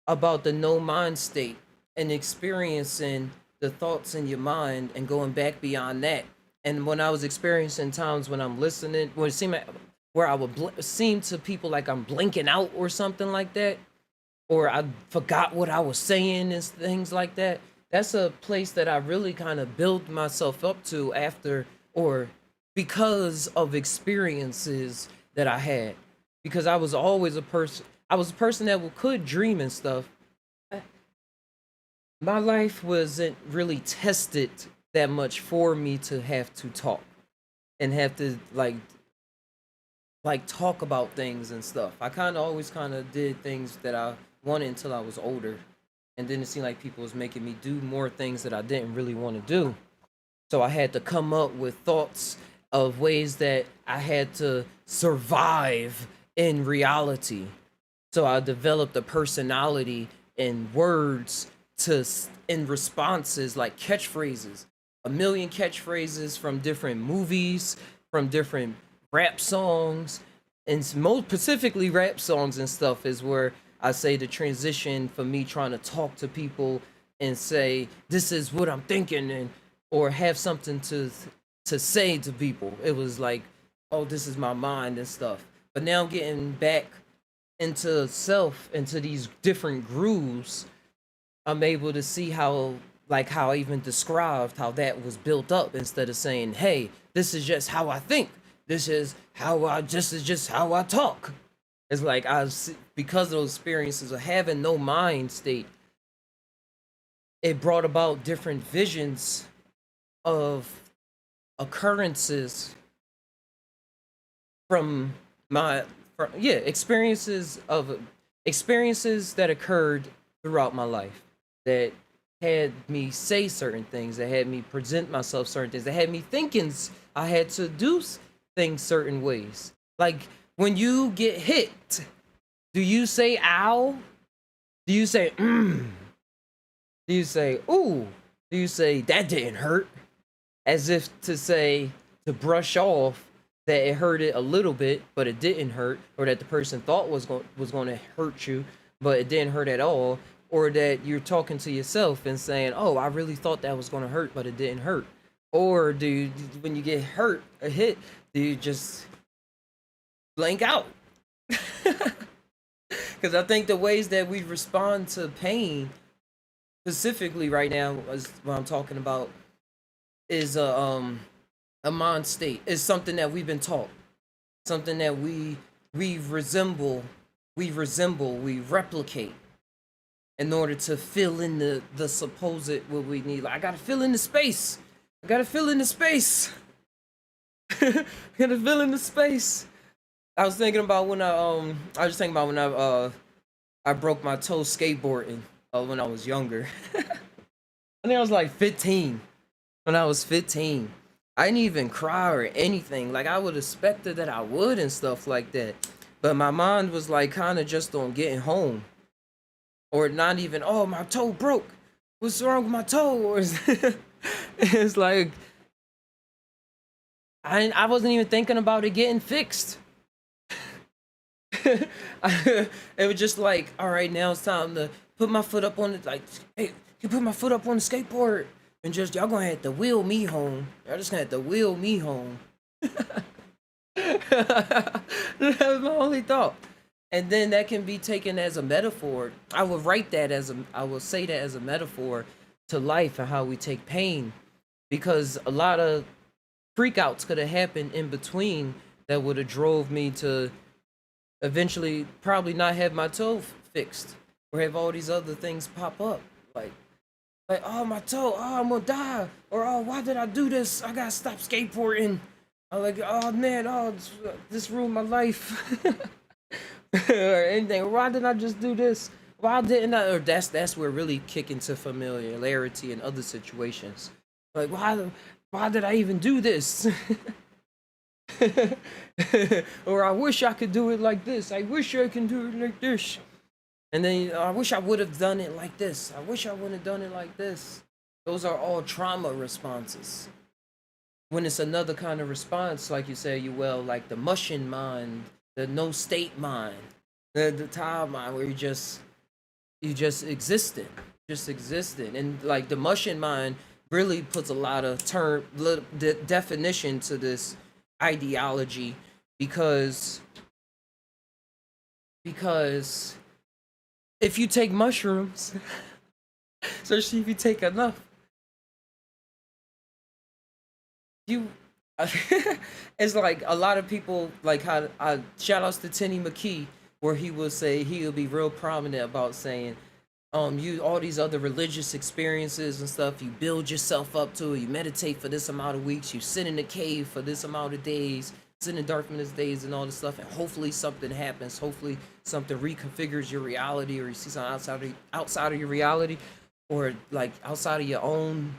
Speaker 1: about the no mind state and experiencing the thoughts in your mind and going back beyond that. And when I was experiencing times when I'm listening, when it seemed like, where I would seem to people like I'm blinking out or something like that, or I forgot what I was saying and things like that, that's a place that I really kind of build myself up to after, or because of experiences that I had. Because I was always a person that could dream and stuff. My life wasn't really tested that much for me to have to talk and have to like talk about things and stuff. I always did things that I want it until I was older. And then it seemed like people was making me do more things that I didn't really want to do. So I had to come up with thoughts of ways that I had to survive in reality. So I developed a personality and words in responses like catchphrases, a million catchphrases from different movies, from different rap songs, and most specifically rap songs and stuff is where I say the transition for me trying to talk to people and say this is what I'm thinking and or have something to say to people. It was like, oh, this is my mind and stuff. But now I'm getting back into self, into these different grooves. I'm able to see how, like how I even described how that was built up instead of saying, hey, this is just how I think. This is just how I talk. It's like because of those experiences of having no mind state, it brought about different visions of occurrences from experiences that occurred throughout my life that had me say certain things, that had me present myself certain things, that had me thinking I had to do things certain ways. Like when you get hit, do you say ow? Do you say Do you say ooh? Do you say that didn't hurt? As if to say, to brush off that it hurted a little bit, but it didn't hurt, or that the person thought was going to hurt you, but it didn't hurt at all, or that you're talking to yourself and saying, "Oh, I really thought that was going to hurt, but it didn't hurt." Or do you, when you get hurt, a hit, do you just blank out? Because I think the ways that we respond to pain, specifically right now, is what I'm talking about, is a mind state. Is something that we've been taught, something that we replicate in order to fill in the supposed what we need. Like, I gotta fill in the space. I gotta fill in the space. I gotta fill in the space. I was thinking about when I broke my toe skateboarding when I was younger. I think I was like 15. When I was 15, I didn't even cry or anything. Like I would expected that I would and stuff like that. But my mind was like kind of just on getting home. Or not even, oh, my toe broke. What's wrong with my toe? Or it's like I wasn't even thinking about it getting fixed. It was just like, all right, now it's time to put my foot up on it. Like, hey, you put my foot up on the skateboard. And just, y'all gonna have to wheel me home. Y'all just gonna have to wheel me home. That was my only thought. And then that can be taken as a metaphor. I would say that as a metaphor to life and how we take pain. Because a lot of freakouts could have happened in between that would have drove me to eventually probably not have my toe fixed. Or have all these other things pop up. Like, oh, my toe, oh, I'm gonna die. Or, oh, why did I do this? I gotta stop skateboarding. I'm like, oh, man, oh, this ruined my life. Or anything. Why didn't I just do this? Why didn't I? Or that's where really kick into familiarity in other situations. Like, why did I even do this? Or I wish I could do it like this. I wish I can do it like this. And then I wish I would have done it like this. I wish I would have done it like this. Those are all trauma responses. When it's another kind of response, like you say, like the mushing mind, the no state mind, the time mind where you just existed, and like the mushing mind really puts a lot of definition to this ideology because if you take mushrooms, especially if you take enough, it's like a lot of people, like how shout outs to Tenny McKee, where he will say he'll be real prominent about saying, you all these other religious experiences and stuff, you build yourself up to it, you meditate for this amount of weeks, you sit in the cave for this amount of days, in the darkness days and all this stuff, and hopefully something happens. Hopefully something reconfigures your reality, or you see something outside of your reality, or like outside of your own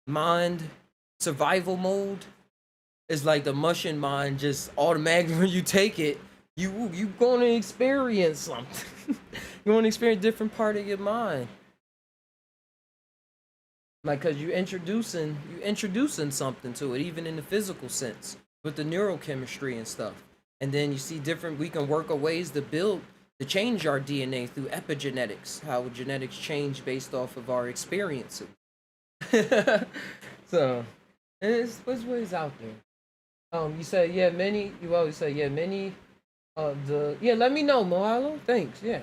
Speaker 1: mind. Survival mode is like the Martian mind, just automatically when you take it, you gonna experience something. You want to experience a different part of your mind, like because you introducing something to it, even in the physical sense with the neurochemistry and stuff. And then you see different. We can work a ways to change our DNA through epigenetics. How genetics change based off of our experiences. So there's ways out there. You said yeah, many. You always say yeah, many of the yeah. Let me know, Mohalo. Thanks. Yeah,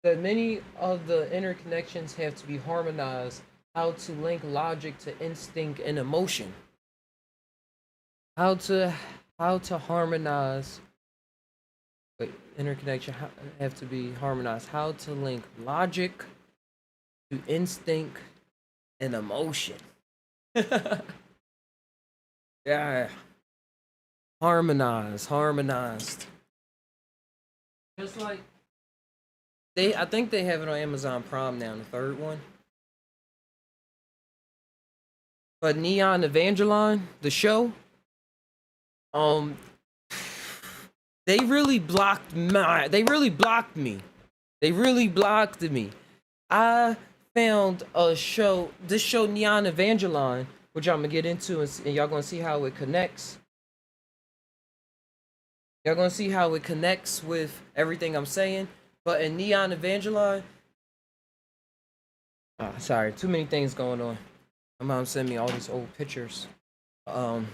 Speaker 1: that many of the interconnections have to be harmonized. How to link logic to instinct and emotion. How to how to harmonize. Wait, interconnection have to be harmonized. How to link logic to instinct and emotion. Yeah, harmonized. Just like I think they have it on Amazon Prime now, the third one. But Neon Evangelion, the show, um, they really blocked me. They really blocked me. I found this show Neon Evangelion, which I'm gonna get into, and y'all gonna see how it connects. Y'all gonna see how it connects with everything I'm saying. But in Neon Evangelion, sorry, too many things going on. My mom sent me all these old pictures. Um,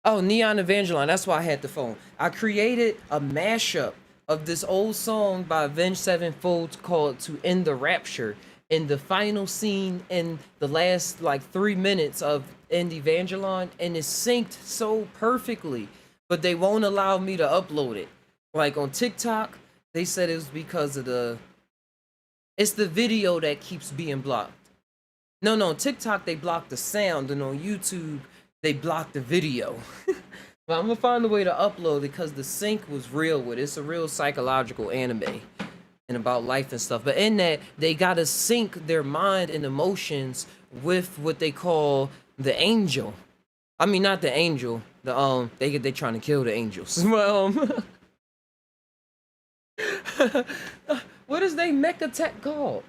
Speaker 1: oh, Neon Evangelion. That's why I had the phone. I created a mashup of this old song by Avenged Sevenfold called "To End the Rapture." In the final scene in the last like 3 minutes of End Evangelion, and it's synced so perfectly, but they won't allow me to upload it. Like on TikTok, they said it was because of it's the video that keeps being blocked. No, TikTok they blocked the sound, and on YouTube they blocked the video. But I'm gonna find a way to upload it because the sync was real with it. It's a real psychological anime and about life and stuff. But in that, they gotta sync their mind and emotions with what they call the angel. I mean, not the angel. They trying to kill the angels. Well, what is they mecha tech called?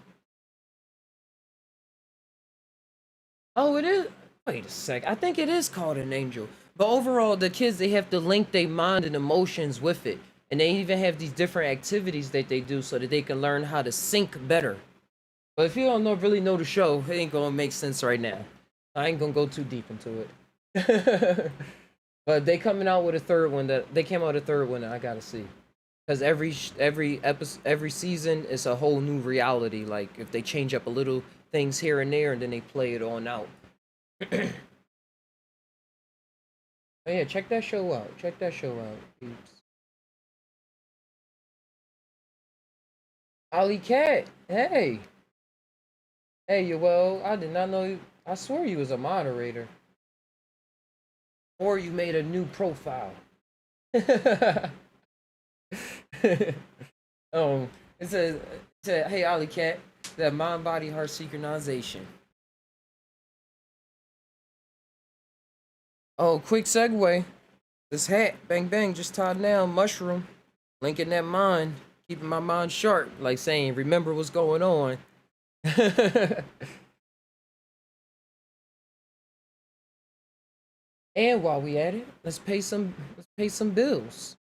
Speaker 1: Oh, it is. Wait a sec. I think it is called an angel. But overall, the kids they have to link their mind and emotions with it, and they even have these different activities that they do so that they can learn how to sync better. But if you don't really know the show, it ain't gonna make sense right now. I ain't gonna go too deep into it. But they coming out with a third one that they came out with a third one that I gotta see. Because every episode, every season is a whole new reality. Like if they change up a little things here and there, and then they play it on out. Oh yeah, check that show out. Check that show out, peeps. Ali Cat, hey, hey, well, I did not know. I swear you was a moderator, or you made a new profile. um, it said, hey, Ali Cat, that mind, body, heart synchronization. Oh, quick segue. This hat, bang bang, just tied down, mushroom, linking that mind, keeping my mind sharp, like saying, remember what's going on. And while we at it, let's pay some bills.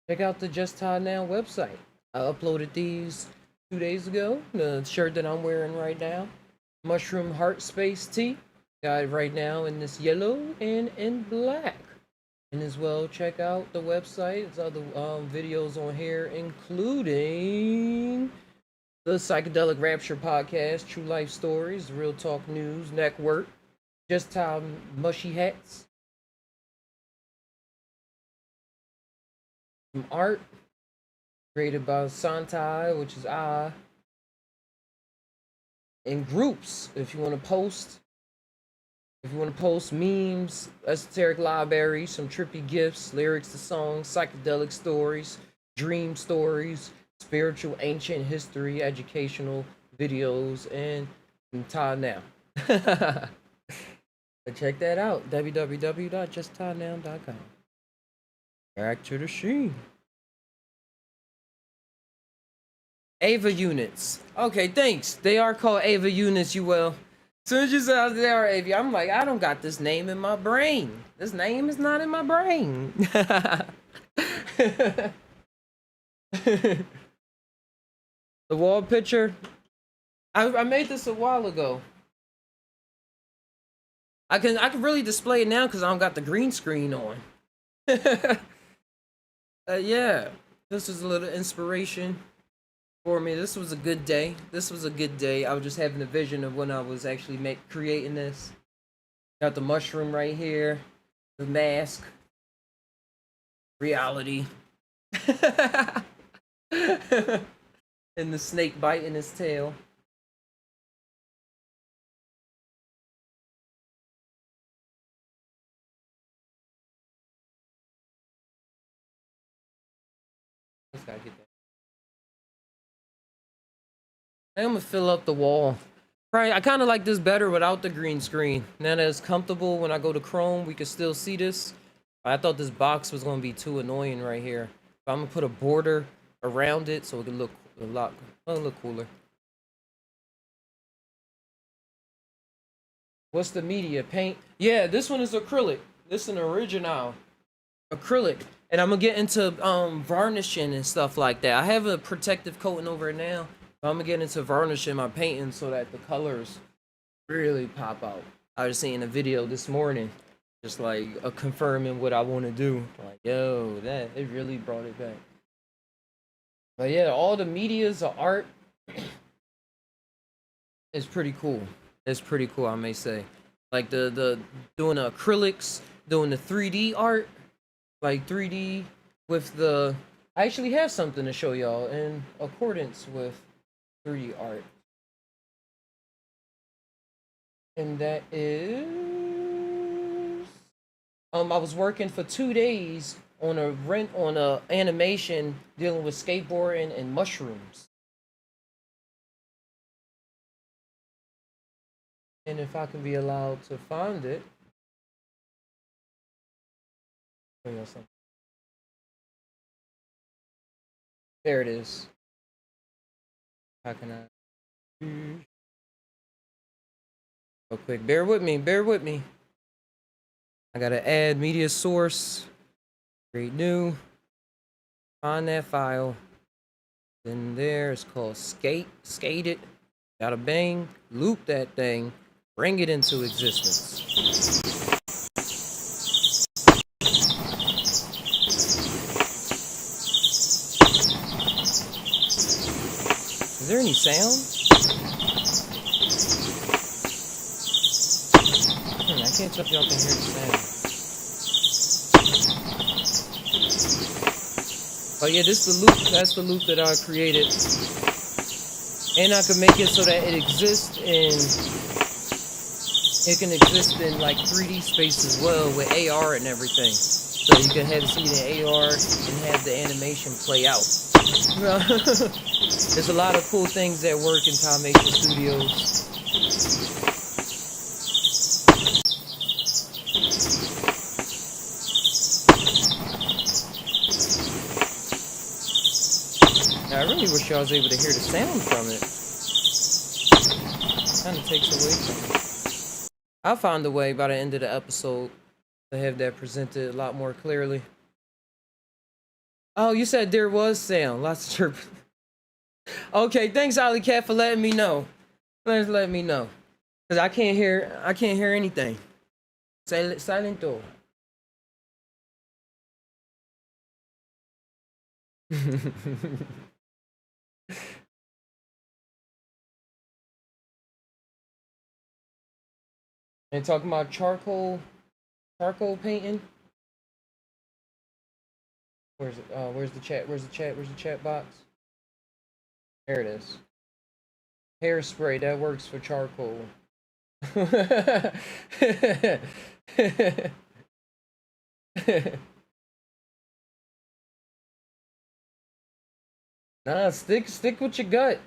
Speaker 1: Check out the Just Tied Now website. I uploaded these 2 days ago. The shirt that I'm wearing right now, mushroom heart space tee. Got it right now in this yellow and in black. And as well, check out the website. There's other videos on here, including the Psychedelic Rapture Podcast, True Life Stories, Real Talk News Network, Just Time Mushy Hats, some art created by Psy Tai, which is I, in groups if you want to post. If you want to post memes, esoteric library, some trippy gifts, lyrics to songs, psychedelic stories, dream stories, spiritual ancient history, educational videos, and tainow. Check that out, www.justtainow.com. Back to the scene. Ava units. Okay, thanks. They are called Ava units, you will. As soon as you said they are Ava, I'm like, I don't got this name in my brain. This name is not in my brain. The wall picture. I made this a while ago. I can really display it now because I don't got the green screen on. Yeah, this was a little inspiration for me. This was a good day. This was a good day. I was just having a vision of when I was actually creating this. Got the mushroom right here, the mask, reality, and the snake biting his tail. Just gotta get that. I'm gonna fill up the wall. Right, I kind of like this better without the green screen. Now that it's comfortable, when I go to Chrome, we can still see this. I thought this box was gonna be too annoying right here. But I'm gonna put a border around it so it can look look cooler. What's the media? Paint? Yeah, this one is acrylic. This is an original acrylic. And I'm gonna get into varnishing and stuff like that. I have a protective coating over it now. But I'm gonna get into varnishing my painting so that the colors really pop out. I was seeing a video this morning, just like confirming what I want to do. Like, yo, that it really brought it back. But yeah, all the medias of art is pretty cool. It's pretty cool, I may say. Like the doing the acrylics, doing the 3D art, like 3D with the. I actually have something to show y'all in accordance with 3D art. And that is I was working for 2 days on a animation dealing with skateboarding and mushrooms. And if I can be allowed to find it, there it is. How can I? Real quick, bear with me, bear with me. I gotta add media source, create new, find that file. Then there, it's called skate it. Gotta bang, loop that thing, bring it into existence. Is there any sound? I can't tell if y'all can hear the sound. Oh yeah, this is the loop. That's the loop that I created. And I can make it so that it exists in like 3D space as well with AR and everything. So you can have see the AR and have the animation play out. There's a lot of cool things that work in Taimation Studios. Now, I really wish I was able to hear the sound from it. Kind of takes away from it. I'll find a way by the end of the episode to have that presented a lot more clearly. Oh, you said there was sound. Lots of chirping. Okay, thanks, Alley Cat, for letting me know. Please let me know. Cause I can't hear anything. Silent door. And talking about charcoal painting. Where's it? Where's the chat? Where's the chat box? There it is. Hairspray that works for charcoal. Nah, stick with your gut.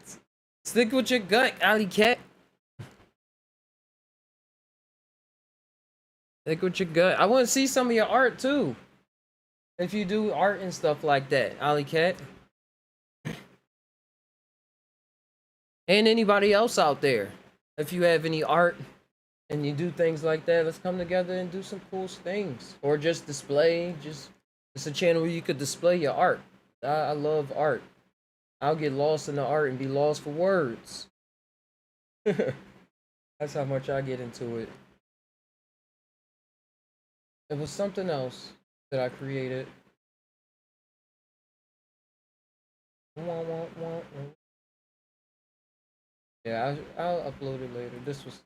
Speaker 1: Stick with your gut, alley cat. Stick with your gut. I want to see some of your art too. If you do art and stuff like that, alley cat. And anybody else out there. If you have any art and you do things like that, let's come together and do some cool things. Or just display. It's a channel where you could display your art. I love art. I'll get lost in the art and be lost for words. That's how much I get into it. It was something else that I created. Yeah, I'll upload it later. This was.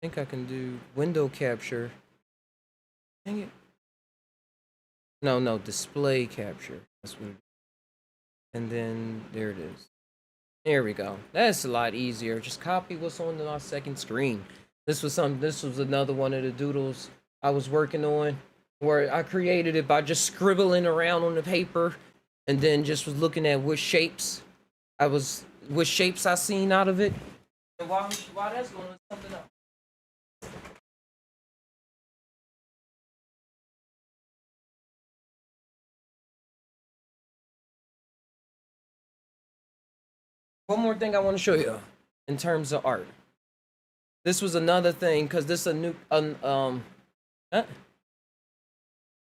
Speaker 1: I think I can do window capture. Dang it. No, display capture. That's what it is. And then there it is. There we go. That's a lot easier. Just copy what's on our second screen. This was another one of the doodles I was working on, where I created it by just scribbling around on the paper and then just was looking at what shapes I seen out of it. And while that's going on, something else. One more thing I want to show you in terms of art. This was another thing, because this is a new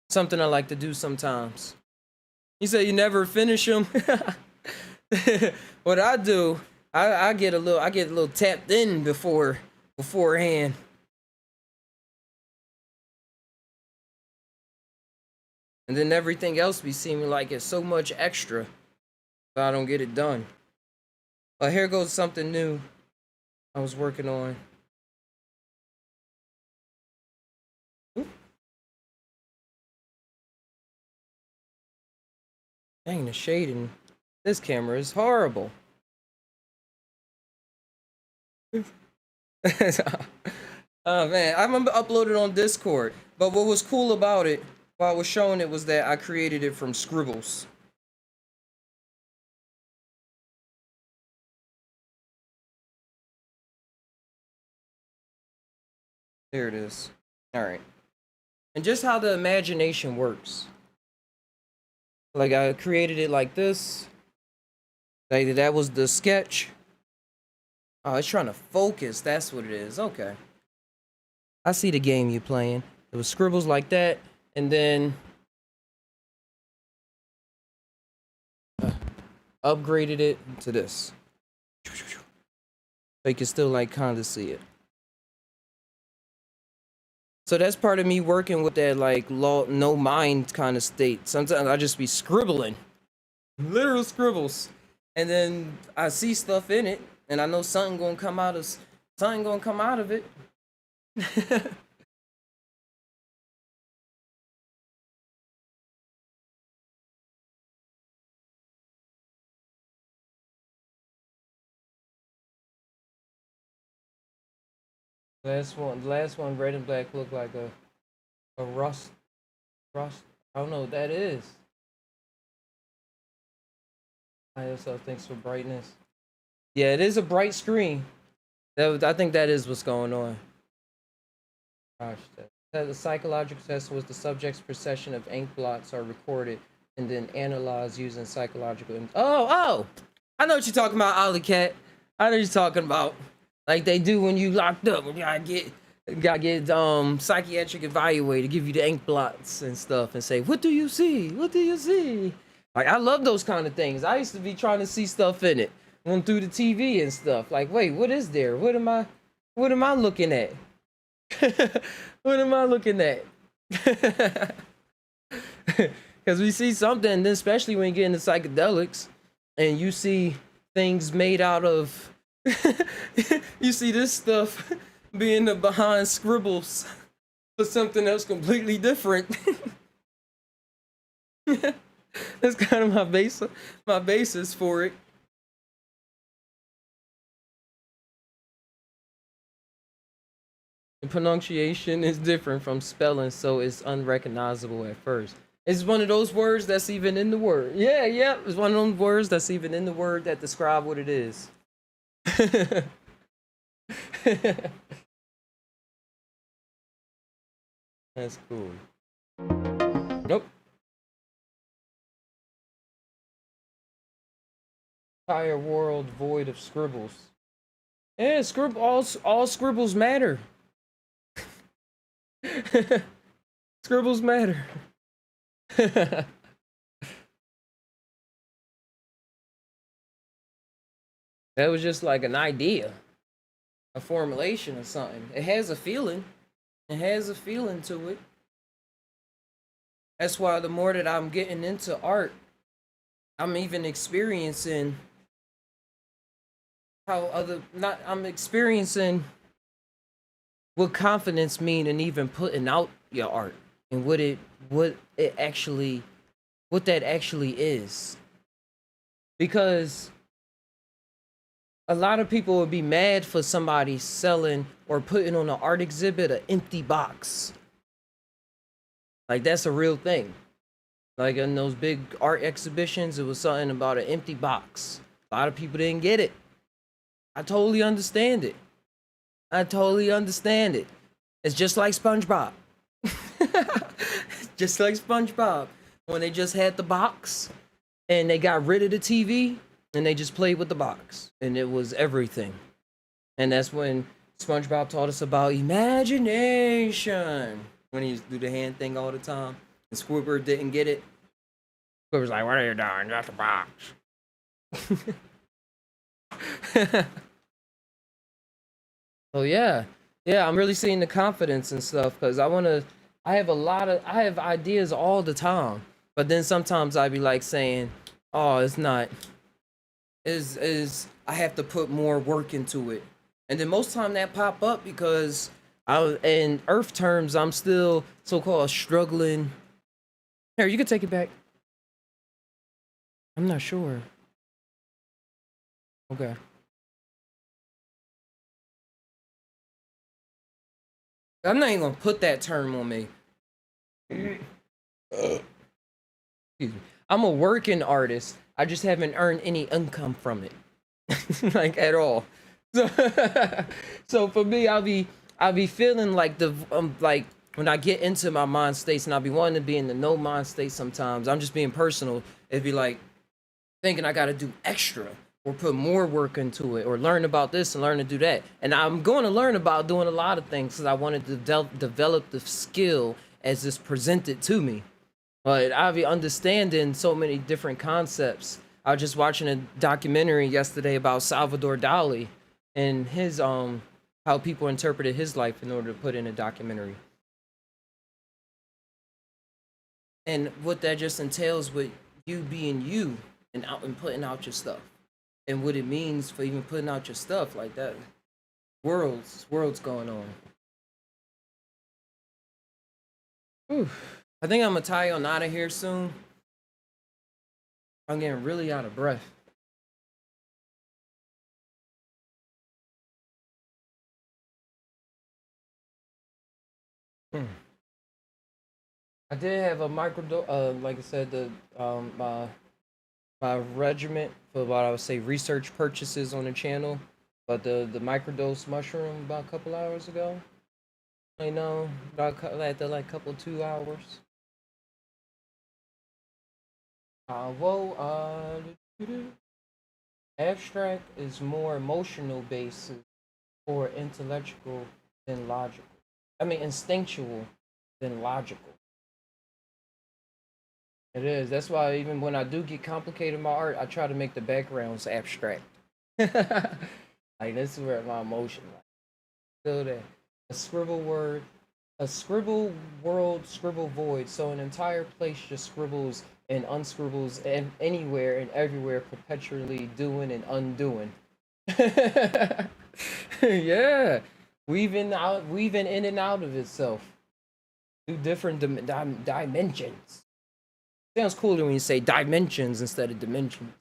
Speaker 1: something I like to do sometimes. You say you never finish them. What I do, I get a little tapped in beforehand. And then everything else be seeming like it's so much extra, but I don't get it done. But here goes something new I was working on. Oop. Dang, the shading. This camera is horrible. Oh man, I remember uploaded on Discord. But what was cool about it, while I was showing it, was that I created it from scribbles. There it is. All right. And just how the imagination works. Like I created it like this. Like that was the sketch. Oh, it's trying to focus. That's what it is. Okay. I see the game you playing. It was scribbles like that, and then upgraded it to this. So you can still like kind of see it. So that's part of me working with that like no mind kind of state. Sometimes I just be scribbling, literal scribbles, and then I see stuff in it, and I know something gonna come out of it. Last one, red and black look like a rust. I don't know what that is. I also think for brightness. Yeah, it is a bright screen. I think that is what's going on. Gosh, the psychological test was the subject's perception of ink blots are recorded and then analyzed using psychological. Oh! I know what you're talking about, Ollie Cat. I know what you're talking about. Like they do when you locked up. You gotta get psychiatric evaluated, give you the ink blots and stuff, and say, "What do you see? What do you see?" Like I love those kind of things. I used to be trying to see stuff in it, going through the TV and stuff. Like, wait, what is there? What am I looking at? What am I looking at? Because we see something, then especially when you get into psychedelics, and you see things made out of. You see this stuff being behind scribbles for something else completely different. That's kind of my basis for it. The pronunciation is different from spelling, so it's unrecognizable at first. It's one of those words that's even in the word. Yeah. It's one of those words that's even in the word that describe what it is. That's cool. Nope. Entire world void of scribbles. Yeah, all scribbles matter. Scribbles matter. That was just like an idea, a formulation of something. It has a feeling. It has a feeling to it. That's why the more that I'm getting into art, I'm even experiencing I'm experiencing what confidence mean and even putting out your art and what that actually is. Because a lot of people would be mad for somebody selling or putting on an art exhibit an empty box. Like, that's a real thing. Like, in those big art exhibitions, it was something about an empty box. A lot of people didn't get it. I totally understand it. It's just like SpongeBob. Just like SpongeBob. When they just had the box and they got rid of the TV and they just played with the box. And it was everything. And that's when SpongeBob taught us about imagination. When he used to do the hand thing all the time. And Squidward didn't get it. Squidward's like, what are you doing? That's a box. So yeah, I'm really seeing the confidence and stuff because I have ideas all the time, but then sometimes I be like saying, oh, it's not, I have to put more work into it. And then most time that pop up because in Earth terms, I'm still so-called struggling. Here, you can take it back. I'm not sure. Okay. I'm not even gonna put that term on me. Excuse me. I'm a working artist. I just haven't earned any income from it, like at all. So for me, I'll be feeling like like when I get into my mind states, and I'll be wanting to be in the no mind state sometimes. I'm just being personal. It'd be like thinking I gotta do extra or put more work into it or learn about this and learn to do that. And I'm going to learn about doing a lot of things because I wanted to develop the skill as it's presented to me. But I'll be understanding so many different concepts. I was just watching a documentary yesterday about Salvador Dali and his how people interpreted his life in order to put in a documentary. And what that just entails with you being you and putting out your stuff. And what it means for even putting out your stuff like that. Worlds going on. Whew. I think I'm gonna tie on out of here soon. I'm getting really out of breath. I did have a like I said, the my regiment for what I would say research purchases on the channel, but the microdose mushroom about a couple hours ago. You know, after like couple 2 hours. Abstract is more emotional based or intellectual than logical. I mean, instinctual than logical. It is. That's why even when I do get complicated in my art, I try to make the backgrounds abstract. Like, this is where my emotion lies. Still there. A scribble word, a scribble world, scribble void. So an entire place just scribbles and unscribbles and anywhere and everywhere, perpetually doing and undoing. Yeah, weaving in and out of itself through different dimensions. Sounds cooler when you say dimensions instead of dimensions.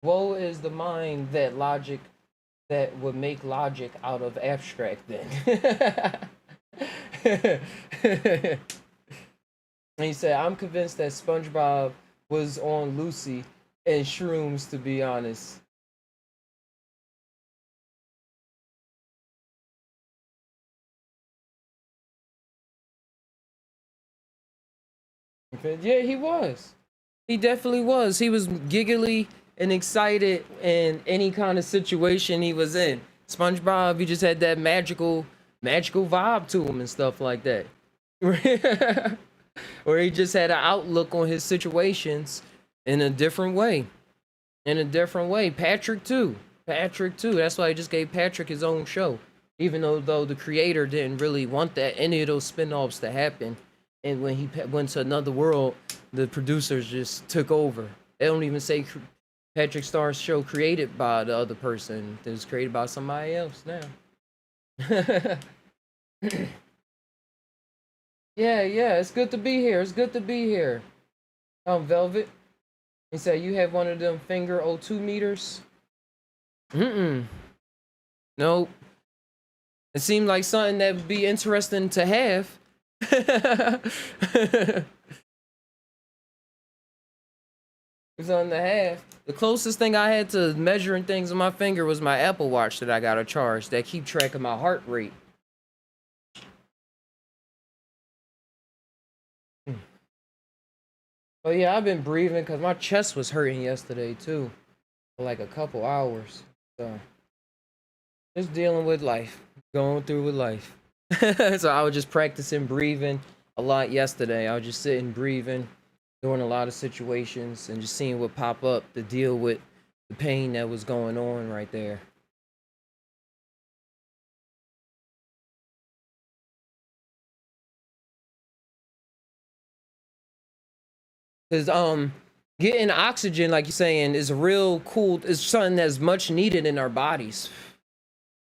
Speaker 1: Woe is the mind that logic that would make logic out of abstract then. And he said, I'm convinced that SpongeBob was on Lucy and shrooms, to be honest. Yeah, he was. He definitely was. He was giggly and excited in any kind of situation he was in. SpongeBob, he just had that magical vibe to him and stuff like that. Or he just had an outlook on his situations in a different way. In a different way. Patrick too. Patrick too. That's why I just gave Patrick his own show. Even though the creator didn't really want that any of those spin-offs to happen. And when he went to another world, the producers just took over. They don't even say Patrick Star's show created by the other person. It was created by somebody else now. Yeah, it's good to be here. It's good to be here. Velvet. He said, you have one of them finger O2 meters? Nope. It seemed like something that would be interesting to have. It's on the half. The closest thing I had to measuring things on my finger was my Apple Watch that I got a charge that keep track of my heart rate. Oh yeah, I've been breathing because my chest was hurting yesterday too, for like a couple hours. So just dealing with life, going through with life. So I was just practicing breathing a lot yesterday. I was just sitting breathing, doing a lot of situations and just seeing what pop up to deal with the pain that was going on right there. Because getting oxygen, like you're saying, is real cool. It's something that's much needed in our bodies.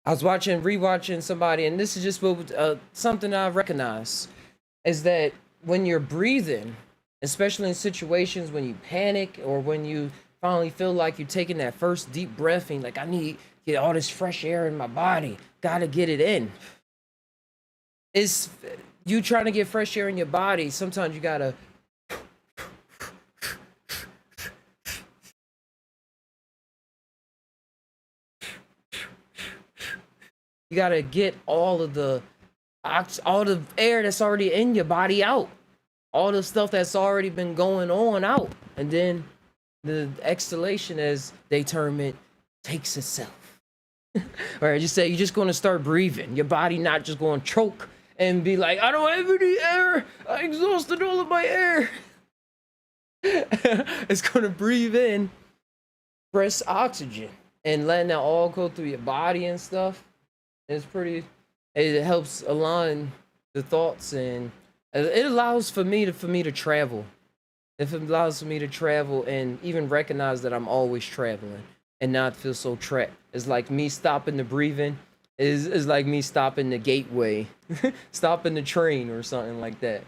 Speaker 1: I was rewatching somebody, and this is just something I recognize, is that when you're breathing, especially in situations when you panic or when you finally feel like you're taking that first deep breath and like, I need to get all this fresh air in my body, gotta get it in. It's you trying to get fresh air in your body, sometimes you gotta get all the air that's already in your body out, all the stuff that's already been going on out, and then the exhalation, as they term it, takes itself. Or you say you're just going to start breathing, your body not just going to choke and be like, I don't have any air, I exhausted all of my air. It's going to breathe in fresh oxygen and letting that all go through your body and stuff. It helps align the thoughts, and it allows for me to travel. If it allows for me to travel and even recognize that I'm always traveling and not feel so trapped. It's like me stopping the breathing is like me stopping the gateway, stopping the train or something like that.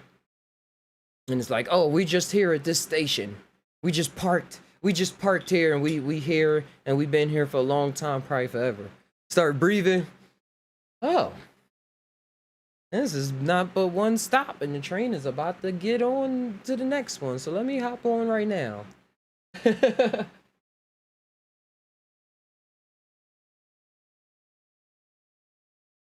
Speaker 1: And it's like, oh, we just here at this station. We just parked here, and we here, and we've been here for a long time, probably forever. Start breathing. Oh, this is not but one stop, and the train is about to get on to the next one. So let me hop on right now.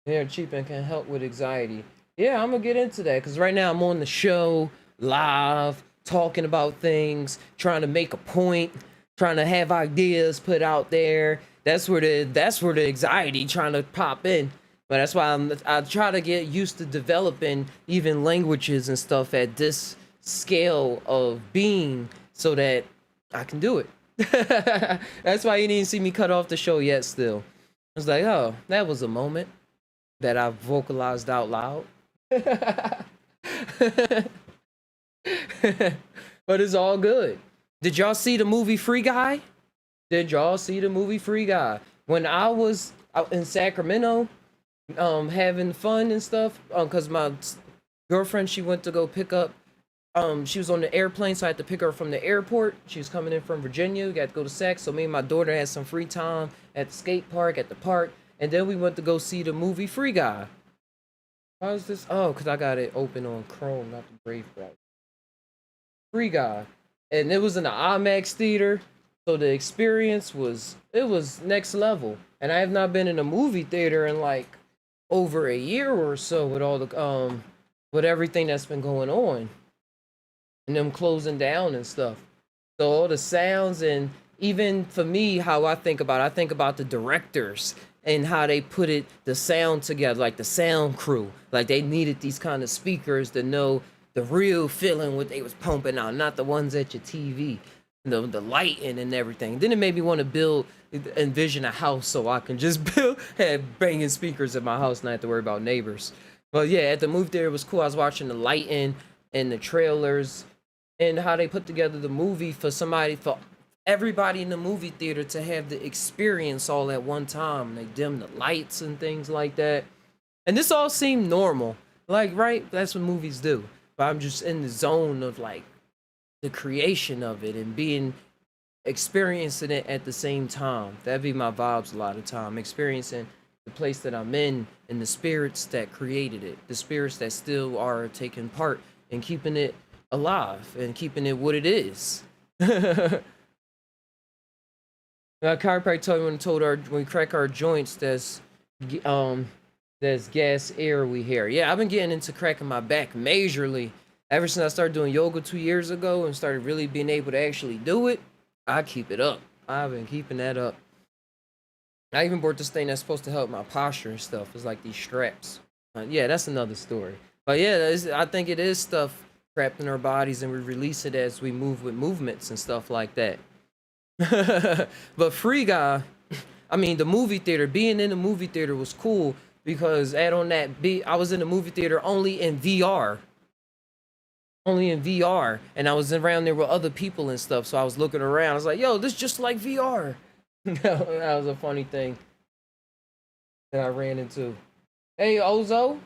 Speaker 1: Yeah, cheaping can help with anxiety. Yeah, I'm gonna get into that because right now I'm on the show live, talking about things, trying to make a point, trying to have ideas put out there. That's where the anxiety trying to pop in. But that's why I try to get used to developing even languages and stuff at this scale of being so that I can do it. That's why you didn't see me cut off the show yet still. I was like, oh, that was a moment that I vocalized out loud. But it's all good. Did y'all see the movie Free Guy? When I was out in Sacramento, having fun and stuff, because my girlfriend, she went to go pick up she was on the airplane, so I had to pick her up from the airport. She was coming in from Virginia. We got to go to Sac. So me and my daughter had some free time at the skate park, at the park, and then we went to go see the movie Free Guy. Why is this? Oh, because I got it open on Chrome, not the Brave browser. Free Guy, and it was in the IMAX theater, so the experience was next level. And I have not been in a movie theater in like over a year or so with all the with everything that's been going on and them closing down and stuff. So all the sounds, and even for me, how I think about the directors and how they put the sound together, like the sound crew. Like they needed these kind of speakers to know the real feeling what they was pumping out, not the ones at your TV. The lighting and everything. Then it made me want to envision a house so I can just have banging speakers in my house and not have to worry about neighbors. But yeah, at the movie theater, it was cool. I was watching the lighting and the trailers and how they put together the movie for everybody in the movie theater to have the experience all at one time. They dim the lights and things like that. And this all seemed normal. Like, right? That's what movies do. But I'm just in the zone of like the creation of it and experiencing it at the same time. That'd be my vibes a lot of time. Experiencing the place that I'm in and the spirits that created it. The spirits that still are taking part and keeping it alive and keeping it what it is. Now, chiropractor told me when we crack our joints, there's gas air we hear. Yeah, I've been getting into cracking my back majorly. Ever since I started doing yoga 2 years ago and started really being able to actually do it, I keep it up. I've been keeping that up. I even bought this thing that's supposed to help my posture and stuff. It's like these straps. Yeah, that's another story. But yeah, I think it is stuff trapped in our bodies and we release it as we move with movements and stuff like that. But Free Guy, I mean, the movie theater, being in the movie theater was cool because I was in the movie theater only in VR. And I was around there with other people and stuff, so I was looking around. I was like, yo, this is just like VR. That was a funny thing that I ran into. Hey, Ozo,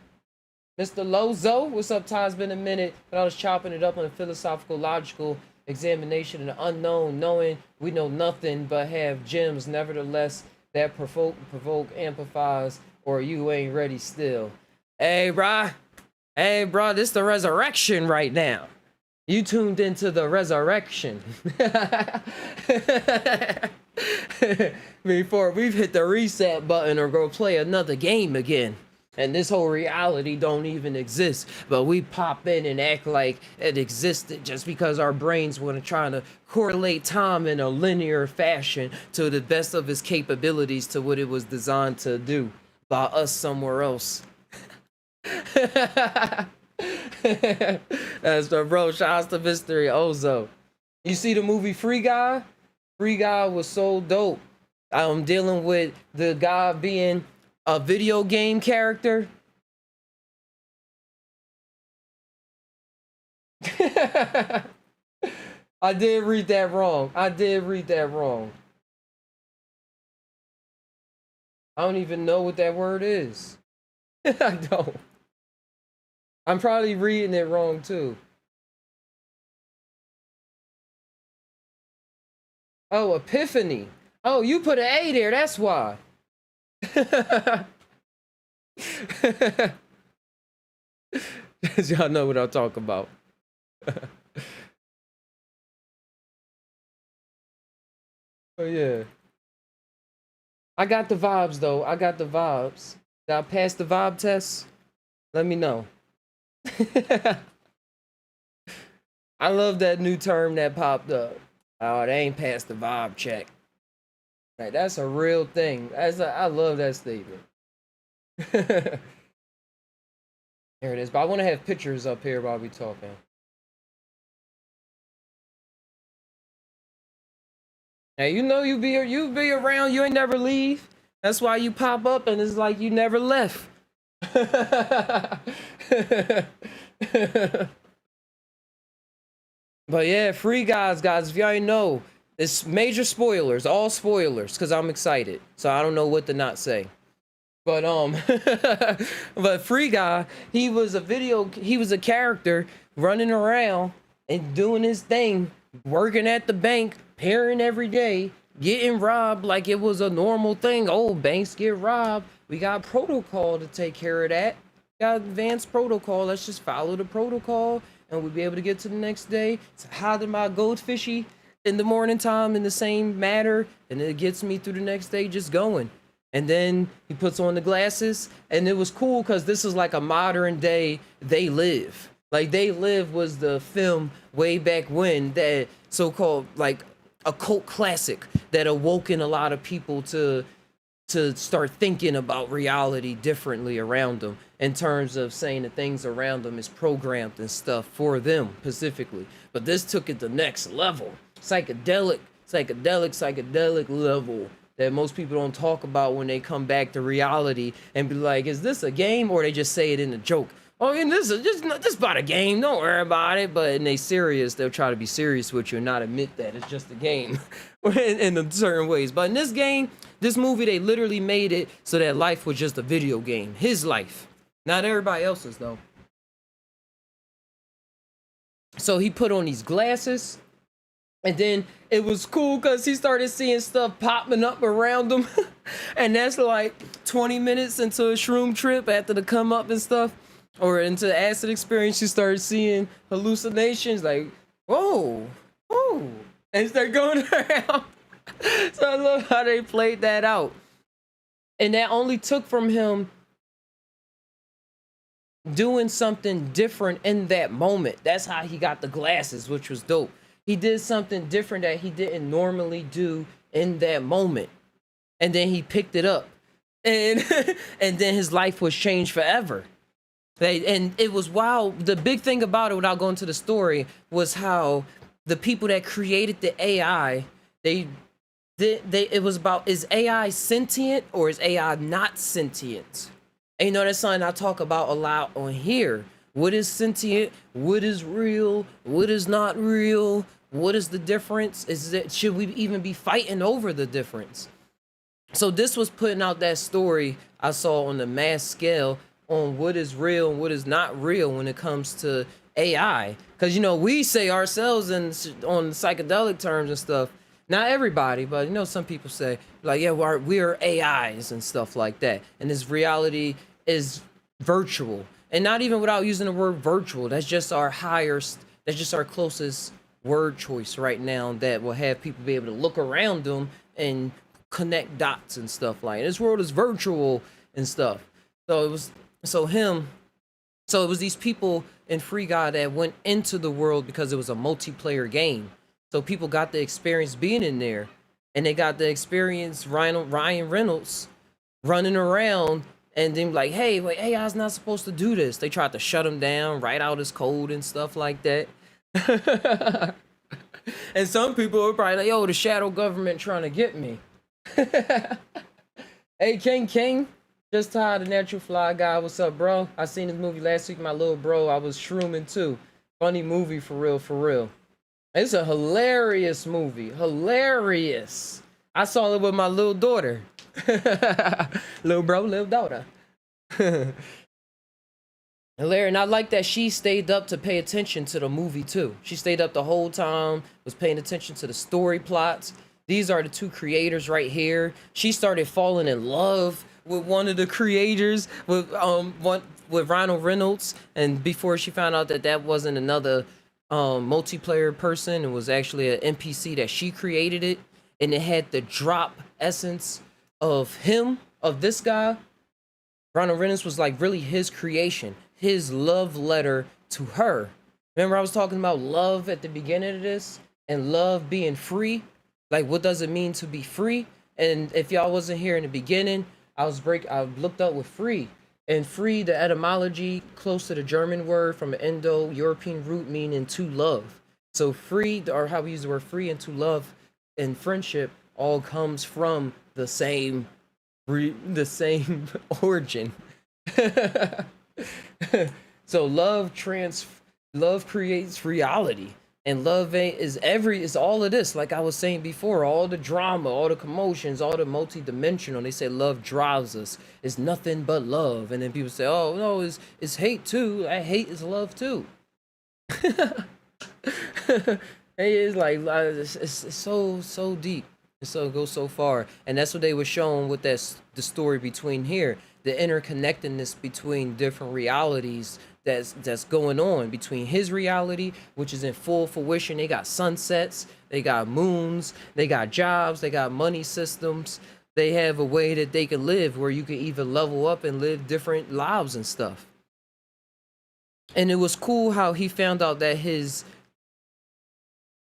Speaker 1: Mr. Lozo, what's up, Ty? It's been a minute, but I was chopping it up on a philosophical, logical examination of the unknown, knowing we know nothing but have gems, nevertheless, that provoke, amplifies, or you ain't ready still. Hey, brah. Hey, bro, this the resurrection right now. You tuned into the resurrection. Before we've hit the reset button or go play another game again. And this whole reality don't even exist. But we pop in and act like it existed just because our brains want to try to correlate time in a linear fashion to the best of its capabilities to what it was designed to do by us somewhere else. That's the bro. Shout out to Mystery Ozo. You see the movie Free Guy? Free Guy was so dope. I'm dealing with the guy being a video game character. I did read that wrong. I don't even know what that word is. I don't. I'm probably reading it wrong too. Oh, Epiphany. Oh, you put an A there, that's why. Y'all know what I'm talking about. Oh yeah. I got the vibes though. Did I pass the vibe test? Let me know. I love that new term that popped up. Oh, they ain't passed the vibe check. Like, that's a real thing. I love that statement. There it is. But I want to have pictures up here while we talking. Hey, you know you be around. You ain't never leave. That's why you pop up and it's like you never left. But yeah, Free Guys, if y'all ain't know, it's major spoilers, all spoilers, because I'm excited. So I don't know what to not say. But but Free Guy, he was a character running around and doing his thing, working at the bank, pairing every day, getting robbed like it was a normal thing. Oh, banks get robbed. We got protocol to take care of that. Got advanced protocol. Let's just follow the protocol and we'll be able to get to the next day. So hiding my goldfishy in the morning time in the same manner, and it gets me through the next day just going. And then he puts on the glasses, and it was cool because this is like a modern day They Live. Like They Live was the film way back when, that so-called like a cult classic that awoken a lot of people to start thinking about reality differently around them, in terms of saying the things around them is programmed and stuff for them specifically. But this took it the next level, psychedelic level that most people don't talk about when they come back to reality and be like, is this a game? Or they just say it in a joke. Oh, and this is just about a game. Don't worry about it. But in they serious, they'll try to be serious with you and not admit that it's just a game in certain ways. But in this game, this movie, they literally made it so that life was just a video game. His life, not everybody else's though. So he put on these glasses. And then it was cool because he started seeing stuff popping up around him. And that's like 20 minutes into a shroom trip after the come up and stuff, or into the acid experience, you started seeing hallucinations like, whoa, whoa, and start going around. So I love how they played that out. And that only took from him doing something different in that moment. That's how he got the glasses, which was dope. He did something different that he didn't normally do in that moment. And then he picked it up. And and then his life was changed forever. And it was wild. The big thing about it, without going to the story, was how the people that created the AI, it was about, is AI sentient or is AI not sentient? And you know, that's something I talk about a lot on here. What is sentient? What is real? What is not real? What is the difference? Should we even be fighting over the difference? So this was putting out that story I saw on the mass scale on what is real and what is not real when it comes to AI. Because, you know, we say ourselves on psychedelic terms and stuff. Not everybody, but, you know, some people say, like, yeah, we're AIs and stuff like that. And this reality is virtual. And not even without using the word virtual. That's just our closest word choice right now that will have people be able to look around them and connect dots and stuff like that. This world is virtual and stuff. So it was these people in Free Guy that went into the world because it was a multiplayer game. So people got the experience being in there, and they got the experience Ryan Reynolds running around and then like, hey, wait, AI's not supposed to do this. They tried to shut him down, write out his code and stuff like that. And some people were probably like, yo, the shadow government trying to get me. Hey, King, just tired of Natural Fly Guy. What's up, bro? I seen this movie last week, my little bro. I was shrooming too. Funny movie, for real. It's a hilarious movie. Hilarious. I saw it with my little daughter. Little bro, little daughter. Hilarious. And I like that she stayed up to pay attention to the movie too. She stayed up the whole time, was paying attention to the story plots. These are the two creators right here. She started falling in love with one of the creators, with Ryan Reynolds, and before she found out that wasn't another multiplayer person, it was actually an NPC that she created it, and it had the drop essence of this guy. Ryan Reynolds was like really his creation, his love letter to her. Remember I was talking about love at the beginning of this, and love being free? Like, what does it mean to be free? And if y'all wasn't here in the beginning, I looked up with free. And free, the etymology, close to the German word from an Indo-European root meaning to love. So free, or how we use the word free and to love and friendship, all comes from the same origin. So love creates reality. And love ain't is all of this. Like I was saying before, all the drama, all the commotions, all the multi-dimensional. They say love drives us. It's nothing but love. And then people say, oh no, it's hate too. That hate is love too. It's like it's so deep. It goes so far, and that's what they were showing with the story between here, the interconnectedness between different realities that's going on between his reality, which is in full fruition. They got sunsets, they got moons, they got jobs, they got money systems. They have a way that they can live where you can even level up and live different lives and stuff. And it was cool how he found out that his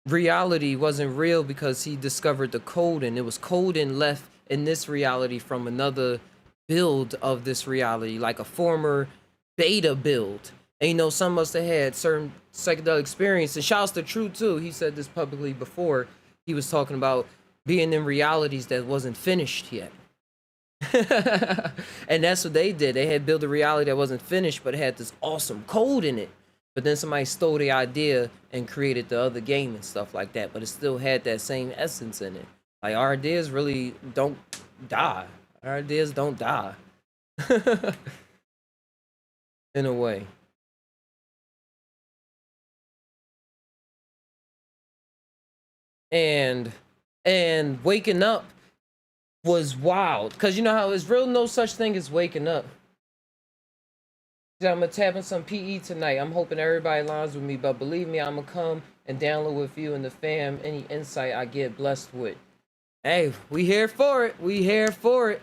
Speaker 1: reality wasn't real because he discovered the code, and it was code and left in this reality from another build of this reality, like a former beta build. And you know, some must have had certain psychedelic experience. And shouts to True too. He said this publicly before. He was talking about being in realities that wasn't finished yet. And that's what they did. They had built a reality that wasn't finished, but it had this awesome code in it. But then somebody stole the idea and created the other game and stuff like that. But it still had that same essence in it. Like, our ideas really don't die. Our ideas don't die. In a way. And waking up was wild. Because you know how it's real no such thing as waking up. I'm gonna tap in some PE tonight. I'm hoping everybody lines with me, but believe me, I'm gonna come and download with you and the fam any insight I get blessed with. Hey, we here for it. We here for it.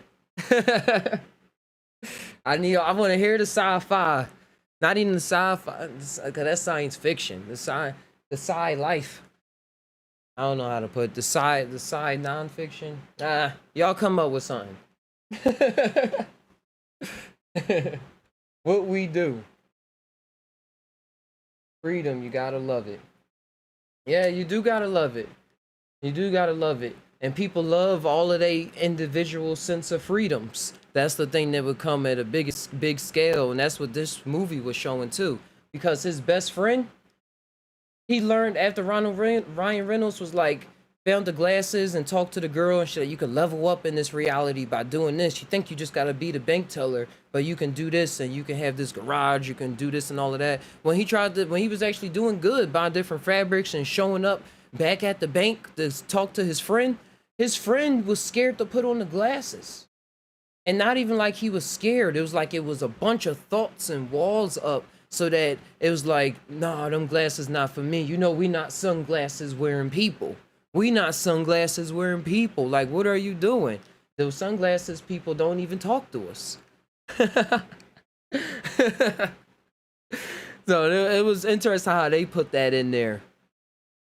Speaker 1: I want to hear the sci-fi, not even the sci-fi, cause that's science fiction. The sci life. I don't know how to put it. The sci non-fiction. Y'all come up with something. What we do. Freedom, you gotta love it. Yeah, you do gotta love it. You do gotta love it. And people love all of their individual sense of freedoms. That's the thing that would come at a big scale. And that's what this movie was showing too. Because his best friend, he learned after Ryan Reynolds was like, found the glasses and talked to the girl and shit. You can level up in this reality by doing this. You think you just gotta be the bank teller, but you can do this and you can have this garage. You can do this and all of that. When he was actually doing good, buying different fabrics and showing up back at the bank to talk to his friend was scared to put on the glasses. And not even like he was scared. It was like it was a bunch of thoughts and walls up. So that it was like, nah, them glasses not for me. You know, we not sunglasses wearing people. We not sunglasses wearing people. Like, what are you doing? Those sunglasses people don't even talk to us. So it was interesting how they put that in there.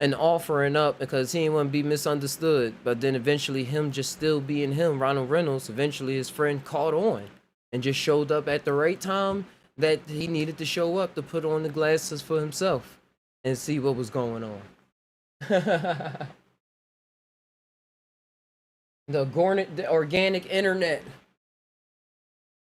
Speaker 1: And offering up because he didn't want to be misunderstood. But then eventually him just still being him, Ronald Reynolds, eventually his friend caught on and just showed up at the right time that he needed to show up to put on the glasses for himself and see what was going on. The organic internet,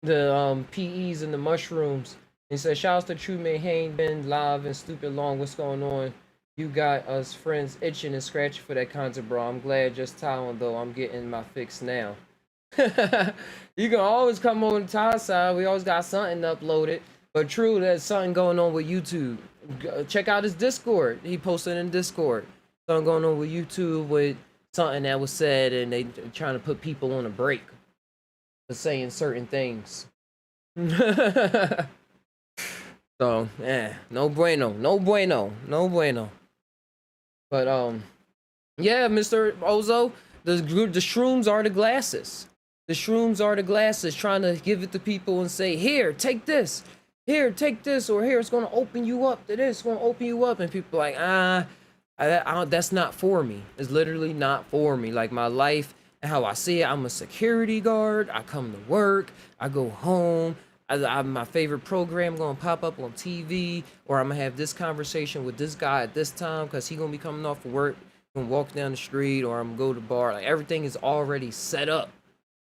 Speaker 1: the PEs and the mushrooms. He said, shouts to True Man, ain't been live and stupid long. What's going on? You got us friends itching and scratching for that content, bro. I'm glad just Taiwan though. I'm getting my fix now. You can always come over to Ty's side. We always got something uploaded. But true, there's something going on with YouTube. Check out his Discord. He posted in Discord. Something going on with YouTube with something that was said, and they trying to put people on a break for saying certain things. So, no bueno. But yeah, Mr. Ozo, the shrooms are the glasses. The shrooms are the glasses, trying to give it to people and say, here, take this. Here, take this. Or here, it's going to open you up to this. It's going to open you up. And people are like, that's not for me. It's literally not for me. Like my life and how I see it, I'm a security guard. I come to work. I go home. My favorite program going to pop up on TV. Or I'm going to have this conversation with this guy at this time because he going to be coming off of work. I'm going to walk down the street or I'm going to go to the bar. Like everything is already set up.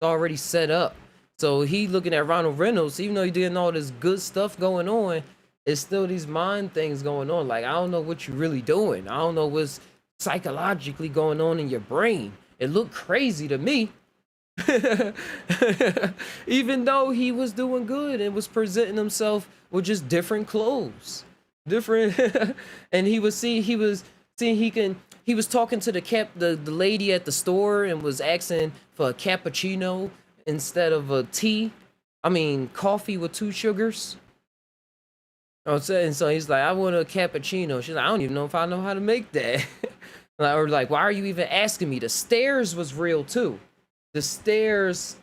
Speaker 1: Already set up. So he looking at Ronald Reynolds, even though he doing all this good stuff going on, it's still these mind things going on. Like, I don't know what you're really doing. I don't know what's psychologically going on in your brain. It looked crazy to me. Even though he was doing good and was presenting himself with just different clothes, different, and he was seeing he was talking to the lady at the store and was asking for a cappuccino instead of a tea. I mean, coffee with 2 sugars. I'm saying, so he's like, I want a cappuccino. She's like, I don't even know if I know how to make that. Or like, why are you even asking me? The stares was real too. The stairs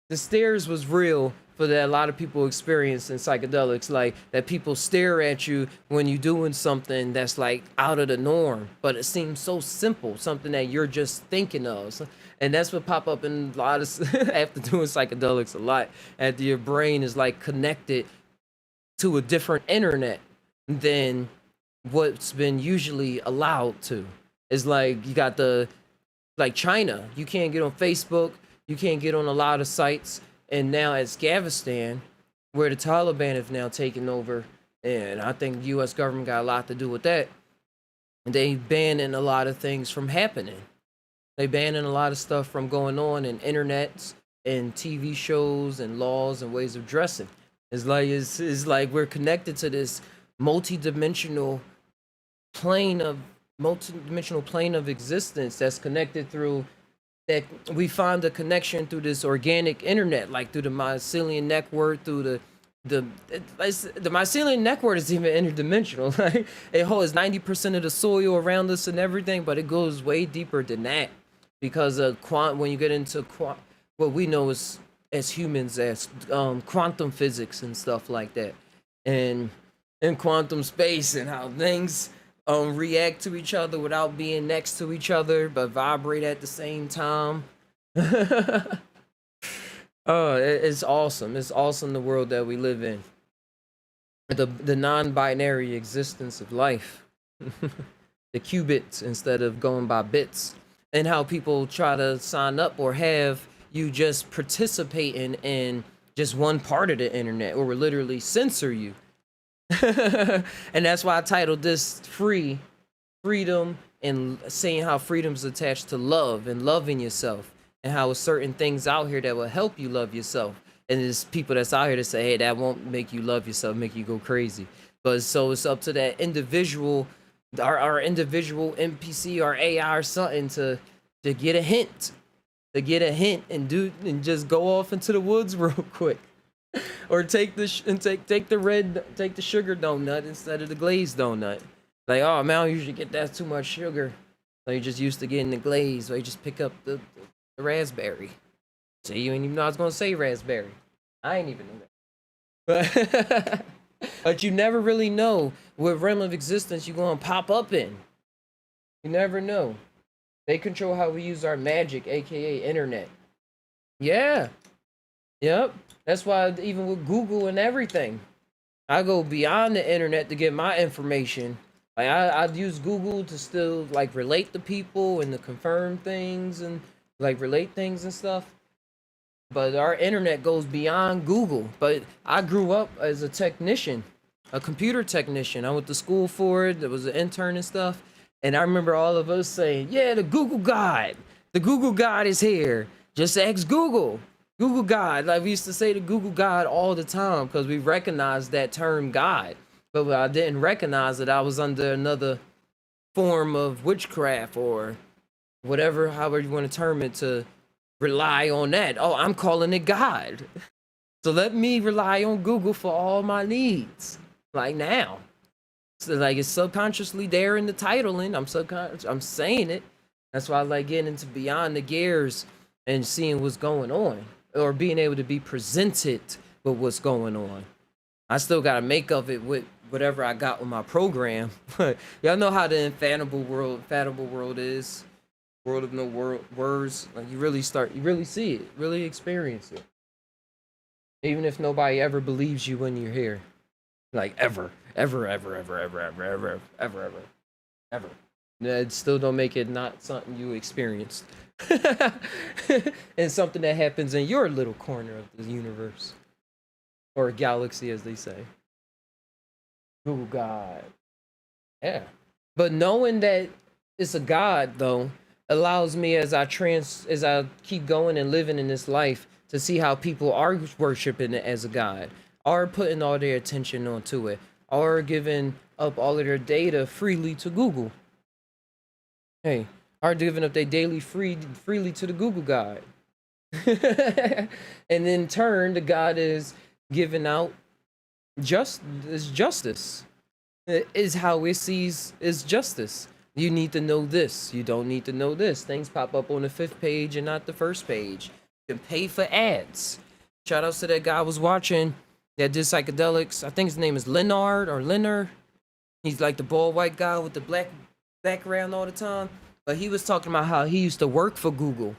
Speaker 1: was real for that a lot of people experience in psychedelics, like that people stare at you when you're doing something that's like out of the norm, but it seems so simple, something that you're just thinking of. And that's what pop up in a lot of after doing psychedelics a lot, after your brain is like connected to a different internet than what's been usually allowed to. It's like you got like China, you can't get on Facebook, you can't get on a lot of sites, and now Afghanistan, where the Taliban have now taken over, and I think the U.S. government got a lot to do with that. And they banning a lot of things from happening. They banning a lot of stuff from going on in internets and TV shows and laws and ways of dressing. It's like we're connected to this multi-dimensional plane of existence that's connected through that we find the connection through this organic internet, like through the mycelium network, through the mycelium network is even interdimensional. Like it holds 90% of the soil around us and everything, but it goes way deeper than that because of when you get into what we know as humans as quantum physics and stuff like that, and in quantum space and how things react to each other without being next to each other but vibrate at the same time. Oh, it's awesome. It's awesome, the world that we live in, the non-binary existence of life. The qubits instead of going by bits, and how people try to sign up or have you just participating in just one part of the internet, or will literally censor you. And that's why I titled this freedom, and saying how freedom's attached to love and loving yourself, and how certain things out here that will help you love yourself. And there's people that's out here to say, hey, that won't make you love yourself, make you go crazy. But so it's up to that individual, our individual NPC or AI or something to get a hint. To get a hint and just go off into the woods real quick. Or take the sugar donut instead of the glazed donut. Like, oh man, I usually get that too much sugar. So you're just used to getting the glaze, or you just pick up the raspberry. See, you ain't even know I was gonna say raspberry. I ain't even know that. But you never really know what realm of existence you're gonna pop up in. You never know. They control how we use our magic, aka internet. Yeah. Yep. That's why even with Google and everything, I go beyond the internet to get my information. Like I use Google to still like relate to people and to confirm things and like relate things and stuff. But our internet goes beyond Google. But I grew up as a technician, a computer technician. I went to school for it. There was an intern and stuff. And I remember all of us saying, yeah, the Google God is here. Just ask Google. Google God. Like we used to say the Google God all the time because we recognized that term God. But I didn't recognize that I was under another form of witchcraft or whatever, however you want to term it, to rely on that. Oh, I'm calling it God. So let me rely on Google for all my needs. Like now. So like it's subconsciously there in the titling. I'm saying it. That's why I like getting into beyond the gears and seeing what's going on, or being able to be presented with what's going on. I still gotta make of it with whatever I got with my program. But y'all know how the infallible world is. World of no words. Like you really see it, really experience it. Even if nobody ever believes you when you're here. Like ever. It still don't make it not something you experienced. And something that happens in your little corner of the universe. Or galaxy, as they say. Google God. Yeah. But knowing that it's a God though allows me as I keep going and living in this life to see how people are worshiping it as a God, are putting all their attention onto it, are giving up all of their data freely to Google. Hey, are giving up their daily freely to the Google God. And in turn, the God is giving out justice. It is how it sees is justice. You need to know this. You don't need to know this. Things pop up on the 5th page and not the 1st page. You can pay for ads. Shout outs to that guy I was watching that did psychedelics. I think his name is Leonard. He's like the bald white guy with the black background all the time. But he was talking about how he used to work for Google.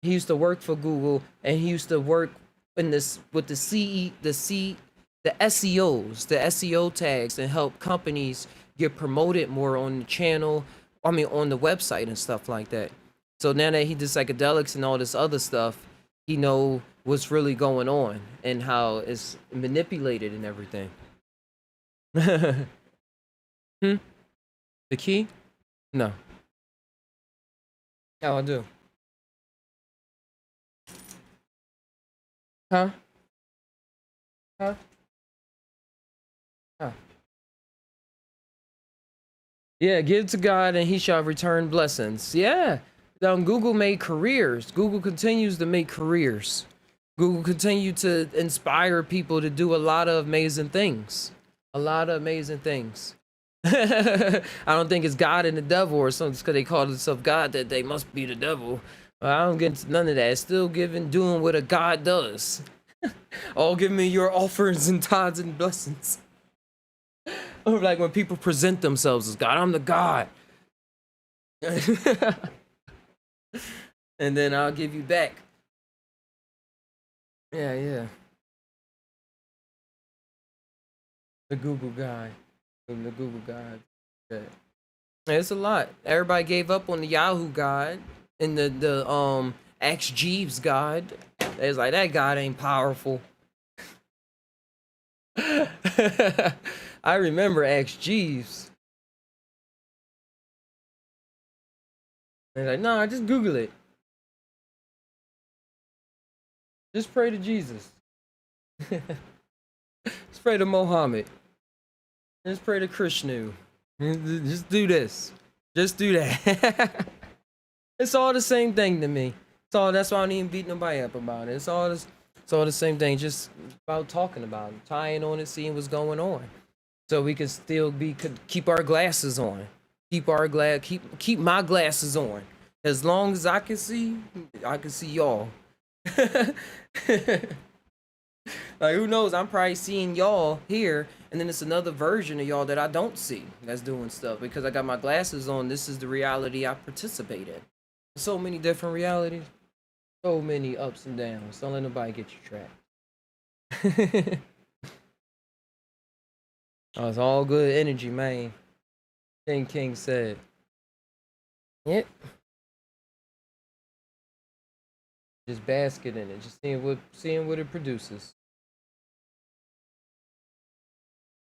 Speaker 1: He used to work for Google, and he used to work in this with the SEOs, the SEO tags, and help companies get promoted more on the channel. I mean, on the website and stuff like that. So now that he did psychedelics and all this other stuff, he know what's really going on and how it's manipulated and everything. The key? No. Oh, I do. Huh? Huh? Huh? Yeah, give to God and he shall return blessings. Yeah. Google made careers. Google continues to make careers. Google continue to inspire people to do a lot of amazing things. A lot of amazing things. I don't think it's God and the devil or something because they call themselves God that they must be the devil. I don't get into none of that. Still doing what a God does. All give me your offerings and tithes and blessings. Or like when people present themselves as God, I'm the God. And then I'll give you back. Yeah. The Google guy. The Google God. Yeah. It's a lot. Everybody gave up on the Yahoo God and the Ask Jeeves God. It's like that God ain't powerful. I remember Ask Jeeves. They're like, nah, just Google it. Just pray to Jesus. Just pray to Mohammed. Just pray to Krishna. Just do this. Just do that. It's all the same thing to me. That's why I don't even beat nobody up about it. It's all the same thing. Just about talking about it, tying on it, seeing what's going on, so we can still keep our glasses on. Keep my glasses on. As long as I can see y'all. Like, who knows? I'm probably seeing y'all here, and then it's another version of y'all that I don't see that's doing stuff because I got my glasses on. This is the reality I participate in. So many different realities, so many ups and downs. Don't let nobody get you trapped. Oh, it's all good energy, man. King said. Yep. Just basket in it, just seeing what it produces.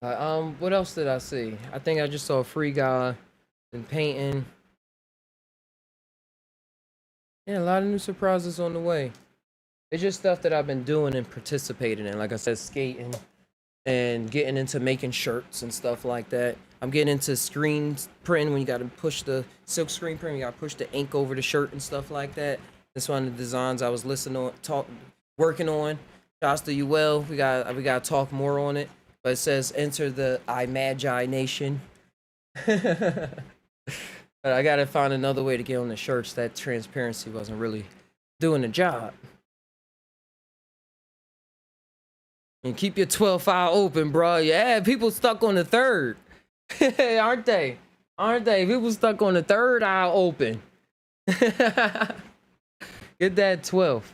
Speaker 1: What else did I see? I think I just saw a free guy and painting. Yeah, a lot of new surprises on the way. It's just stuff that I've been doing and participating in. Like I said, skating and getting into making shirts and stuff like that. I'm getting into screen printing when you got to push the silk screen print. You got to push the ink over the shirt and stuff like that. That's one of the designs I was working on. Shouts to you. Well, we got to talk more on it. But it says enter the imagination. But I gotta find another way to get on the shirts. That transparency wasn't really doing the job. And keep your 12th eye open, bro. Yeah, people stuck on the 3rd. Aren't they? People stuck on the 3rd eye open. Get that 12th.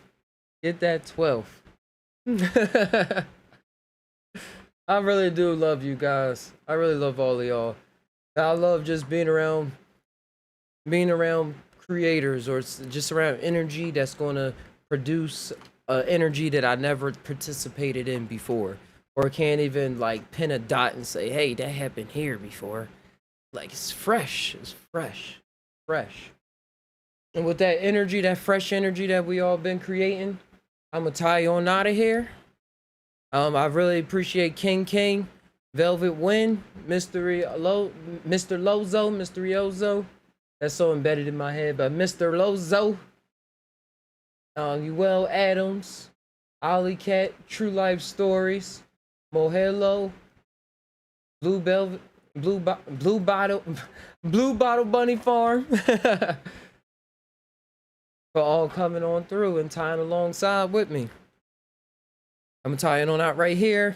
Speaker 1: I really do love you guys. I really love all of y'all. I love just being around creators or just around energy that's going to produce energy that I never participated in before. or can't even like pin a dot and say, hey, that happened here before. Like it's fresh. It's fresh. Fresh. And with that energy, that fresh energy that we all been creating, I'ma tie you on out of here. I really appreciate King, Velvet Wind, Mr. Lozo, Mr. Yozo. That's so embedded in my head, but Mr. Lozo, Uel Adams, Ollie Cat, True Life Stories, Mohelo, Blue Bottle, Blue Bottle Bunny Farm, for all coming on through and tying alongside with me. I'm gonna tie it on out right here.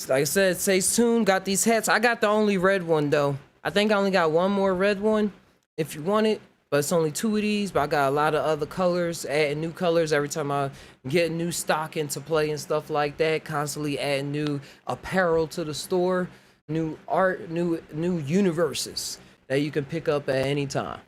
Speaker 1: Like I said, stay tuned. Got these hats. I got the only red one though. I think I only got one more red one if you want it, but it's only 2 of these. But I got a lot of other colors, adding new colors every time I get new stock into play and stuff like that. Constantly adding new apparel to the store, new art, new universes that you can pick up at any time.